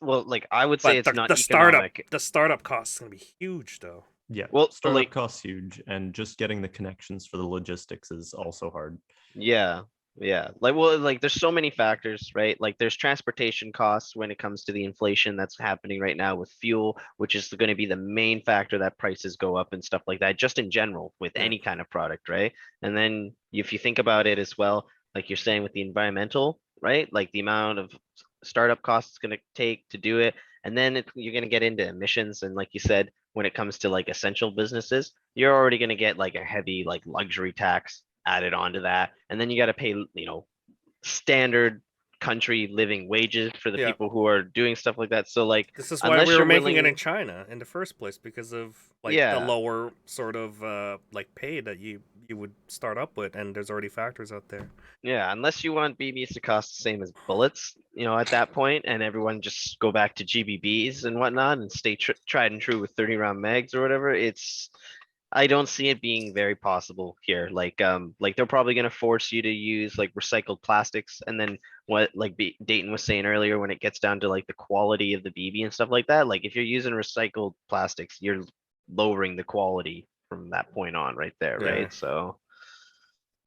like I would say but it's the, not the startup economic. the startup cost is gonna be huge, though. Yeah. Well, Startup like- costs huge, and just getting the connections for the logistics is also hard. Yeah, like there's so many factors, right? Like there's transportation costs when it comes to the inflation that's happening right now with fuel, which is going to be the main factor that prices go up and stuff like that, just in general with Yeah. any kind of product, right? And then if you think about it as well, like you're saying with the environmental, right? Like the amount of startup costs it's going to take to do it. And then you're going to get into emissions. And like you said, when it comes to like essential businesses, you're already going to get like a heavy like luxury tax added onto that. And then you got to pay, standard country living wages for the Yeah. people who are doing stuff like that. So like, This is why unless we were you're making it willing- in China in the first place, because of like Yeah. the lower sort of like pay that you would start up with, and there's already factors out there. Yeah, unless you want BBs to cost the same as bullets, at that point, and everyone just go back to GBBs and whatnot and stay tried and true with 30 round mags or whatever. I don't see it being very possible here. Like they're probably gonna force you to use like recycled plastics, and then what like Dayton was saying earlier, when it gets down to like the quality of the BB and stuff like that, like if you're using recycled plastics, you're lowering the quality from that point on right there, Yeah. right? So.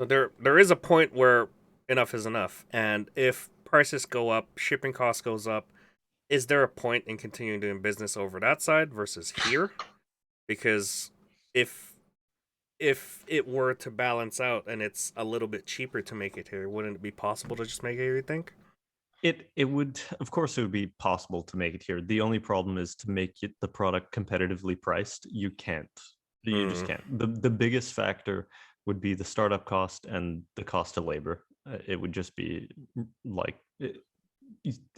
So there is a point where enough is enough, and if prices go up, shipping costs goes up. Is there a point in continuing doing business over that side versus here? Because if it were to balance out and it's a little bit cheaper to make it here, wouldn't it be possible to just make it here, you think? It would, of course, it would be possible to make it here. The only problem is to make the product competitively priced. You can't. You just can't. The biggest factor would be the startup cost and the cost of labor. It would just be like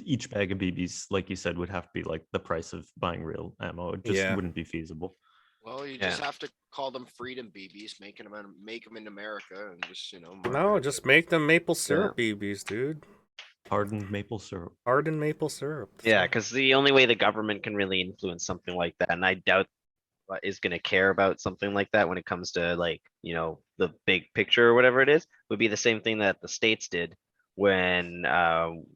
each bag of BBs, like you said, would have to be like the price of buying real ammo. It just wouldn't be feasible. Well, you just have to call them Freedom BBs, make them in America, and just No, just make them maple syrup BBs, dude. Hardened maple syrup. Hardened maple syrup. Yeah, because the only way the government can really influence something like that, and I doubt is going to care about something like that when it comes to like the big picture or whatever it is, would be the same thing that the states did when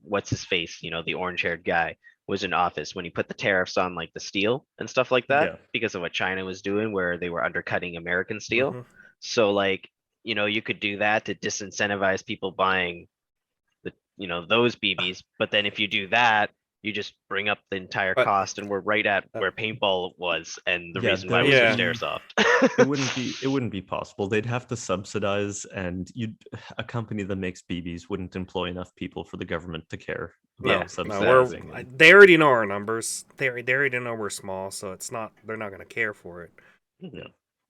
what's his face, the orange haired guy was in office, when he put the tariffs on like the steel and stuff like that because of what China was doing, where they were undercutting American steel. So like you could do that to disincentivize people buying the those BBs, but then if you do that, you just bring up the entire cost, and we're right at where paintball was, and the reason why we switched to airsoft. it wouldn't be possible. They'd have to subsidize, and a company that makes BBs wouldn't employ enough people for the government to care about subsidizing. They already know our numbers. They already know we're small, so they're not going to care for it.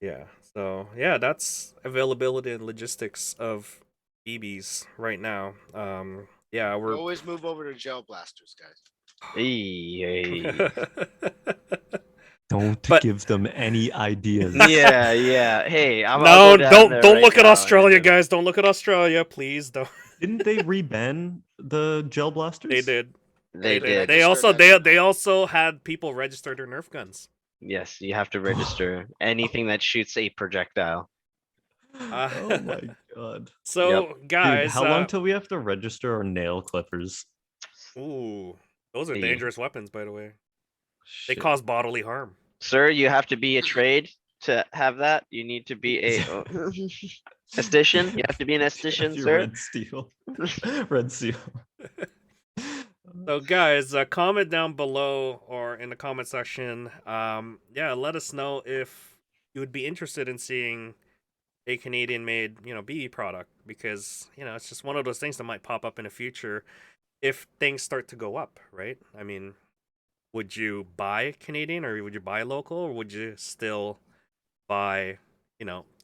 Yeah. So that's availability and logistics of BBs right now. We're always move over to gel blasters, guys. Hey. Don't give them any ideas. Yeah. Hey, don't look at Australia, guys. Don't look at Australia, please. Don't. Didn't they reban the gel blasters? They did. They did. They also had people register their Nerf guns. Yes, you have to register anything that shoots a projectile. Oh my god. So guys, dude, how long till we have to register our nail clippers? Ooh, those are dangerous weapons, by the way. They Shit. cause bodily harm. Sir, you have to be a trade to have that. You need to be a esthetician. You have to be an esthetician, sir. Red steel. Red steel. So guys, comment down below or in the comment section. Let us know if you would be interested in seeing a Canadian-made, BB product, because it's just one of those things that might pop up in the future if things start to go up, right? I mean, would you buy Canadian, or would you buy local, or would you still buy,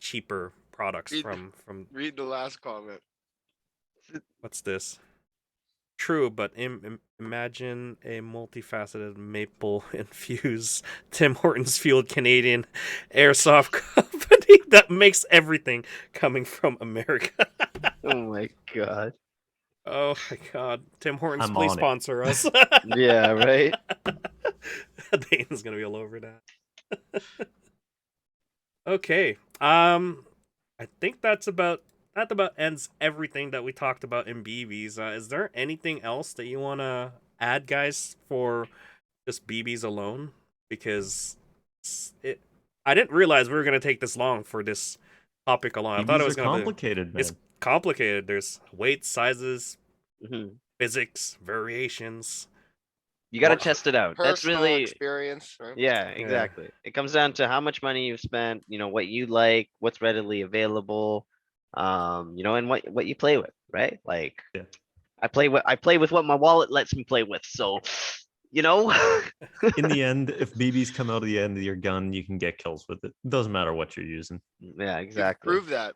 cheaper products from? Read the last comment. What's this? True, but imagine a multifaceted maple-infused Tim Hortons fueled Canadian airsoft company that makes everything coming from America. Oh my god. Oh my god. Tim Hortons, I'm please on it. sponsor us. Yeah, right? Dayton's gonna be all over that. Okay. I think that about ends everything that we talked about in BBs. Is there anything else that you want to add, guys, for just BBs alone? Because I didn't realize we were going to take this long for this topic alone. I thought it was going to be complicated, man. It's complicated. There's weights, sizes, Mhm. physics, variations. You got to test it out. That's Personal really experience. Right? Yeah, exactly. It comes down to how much money you've spent, what you like, what's readily available, and what you play with, right? Like I play with what my wallet lets me play with. So, you know. In the end, if BBs come out of the end of your gun, you can get kills with it. Doesn't matter what you're using. Yeah, exactly. Prove that.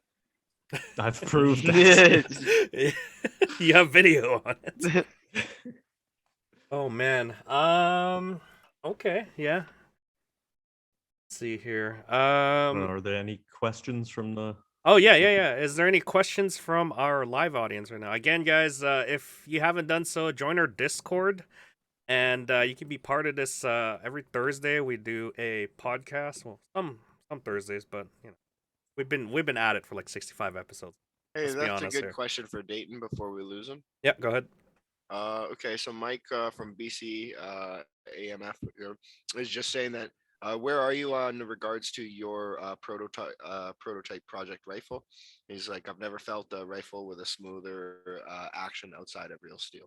I've proved that. You have video on it. Oh man. Okay. Yeah. Let's see here. Are there any questions from the? Oh yeah. Is there any questions from our live audience right now? Again, guys, if you haven't done so, join our Discord, and you can be part of this. Every Thursday we do a podcast. Well, some Thursdays, but you know, we've been at it for like 65 episodes. Hey, Let's be that's a honest good here. question for Dayton before we lose him. Yeah, go ahead. Okay, so Mike from BC AMF is just saying that where are you on regards to your prototype project rifle? He's like, I've never felt a rifle with a smoother action outside of real steel.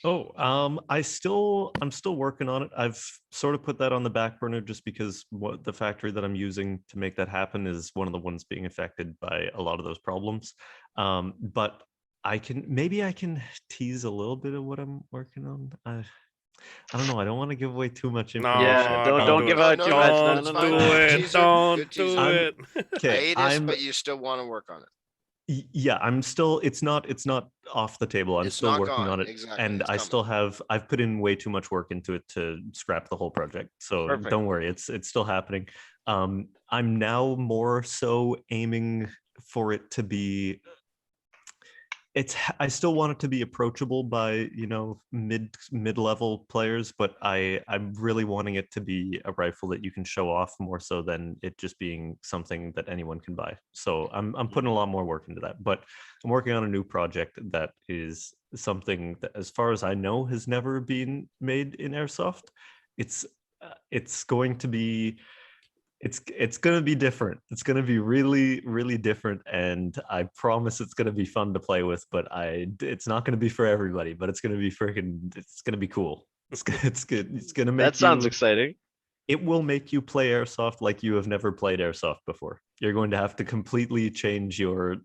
Oh, I'm still working on it. I've sort of put that on the back burner just because what the factory that I'm using to make that happen is one of the ones being affected by a lot of those problems. But I can tease a little bit of what I'm working on. I don't know. I don't want to give away too much information. Yeah, don't give do out it. too much. No, Don't no, do no, no. it. Teaser, Don't good do teaser. it. Okay, Hiatus, but you still want to work on it. Yeah, I'm still. It's not off the table. I'm It's still not working gone. on it, Exactly, and it's I coming. still have. I've put in way too much work into it to scrap the whole project. So Perfect. don't worry, it's still happening. I'm now more so aiming for it to be. I still want it to be approachable by mid-level players, but I'm really wanting it to be a rifle that you can show off more so than it just being something that anyone can buy. So I'm putting a lot more work into that, but I'm working on a new project that is something that, as far as I know, has never been made in Airsoft. It's going to be. It's gonna be different. It's gonna be really, really different, and I promise it's gonna be fun to play with. But it's not gonna be for everybody. But it's gonna be it's gonna be cool. It's good. It's gonna make That sounds you, exciting. It will make you play Airsoft like you have never played Airsoft before. You're going to have to completely change your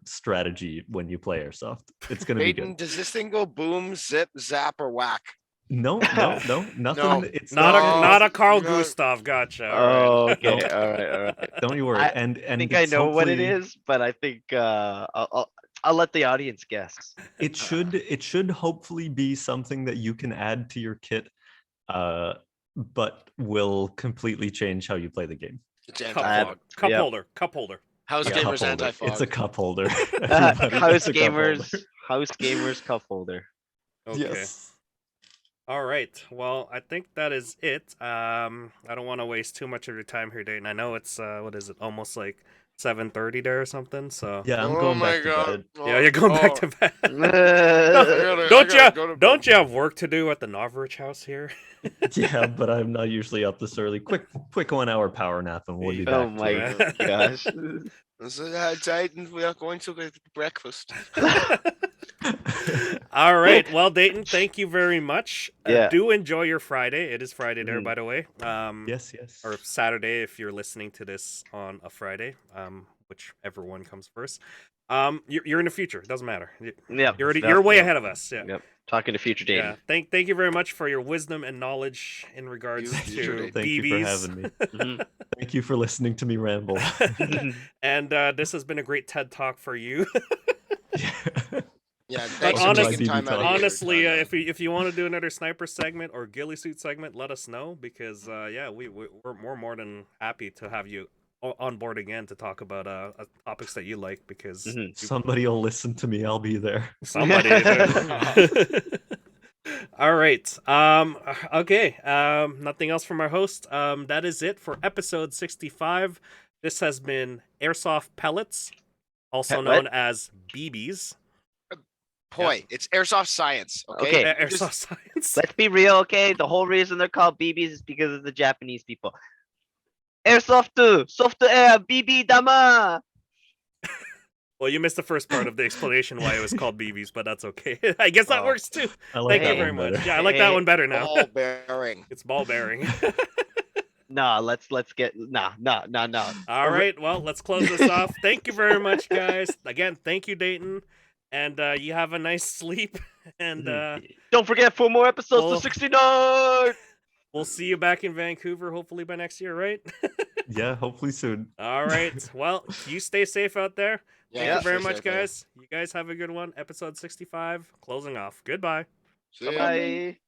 strategy when you play Airsoft. It's gonna be Dayton, good. does this thing go boom, zip, zap, or whack? No, nothing. No. It's Not a Carl no. Gustav. Gotcha. All Oh, right. okay. All right. Don't you worry. I And think I it's know what it hopefully- is, but I think I'll let the audience guess. It should hopefully be something that you can add to your kit, but will completely change how you play the game. It's Cup, anti-fog. cup Yep. holder. Cup holder. House It's a cup gamers holder. anti-fog. It's a cup holder. House Everybody, it's a cup gamers, holder. house gamers cup holder. Okay. Yes. All right. Well, I think that is it. I don't want to waste too much of your time here, Dayton. I know it's what is it? Almost like 7:30 there or something. So Yeah, I'm Oh going my back to God. bed. yeah, you're going back to bed. I Don't gotta go to don't bed. you have work to do at the Novrich house here? Yeah, but I'm not usually up this early. Quick 1 hour power nap and we'll be back. Oh to my it. gosh. So, Dayton, we are going to get breakfast. All right. Well, Dayton, thank you very much. Yeah. Do enjoy your Friday. It is Friday there, Mhm. by the way. Yes. Or Saturday if you're listening to this on a Friday. Whichever one comes first. You're in the future. It doesn't matter. Yep. You're way ahead of us. Yeah. Yep. Talking to future Yeah. Dayton. Thank you very much for your wisdom and knowledge in regards You to sure did. Thank BBs. you for having me. Mhm. Thank you for listening to me ramble. And this has been a great TED Talk for you. Yeah, thanks for honest- taking time out of your Honestly, time, man. if you want to do another sniper segment or ghillie suit segment, let us know because we're more than happy to have you on board again to talk about topics that you like because Mhm. Somebody will listen to me. I'll be there. somebody. All right. Okay. Nothing else from our host. That is it for episode 65. This has been Airsoft Pellets, also What? known as BBs. Boy, it's airsoft science. Okay. Okay. Airsoft Just- science. Let's be real, okay? The whole reason they're called BBs is because of the Japanese people. Airsoft, soft air, BB dama. Well, you missed the first part of the explanation why it was called BBs, but that's okay. I guess that Oh. works too. I like Thank you that very one much. better. Yeah, I like that Hey, one better now. Ball bearing. It's ball bearing. Nah, let's get nah. All right, well, let's close this off. Thank you very much, guys. Again, thank you, Dayton. and you have a nice sleep. And Don't forget 4 more episodes Well- to 69. we'll see you back in Vancouver, hopefully by next year, right? Yeah, hopefully soon. All right. Well, you stay safe out there. Thank Yeah, you very stay much, safe there. guys. You guys have a good one. Episode 65, closing off. Goodbye. See ya. Bye.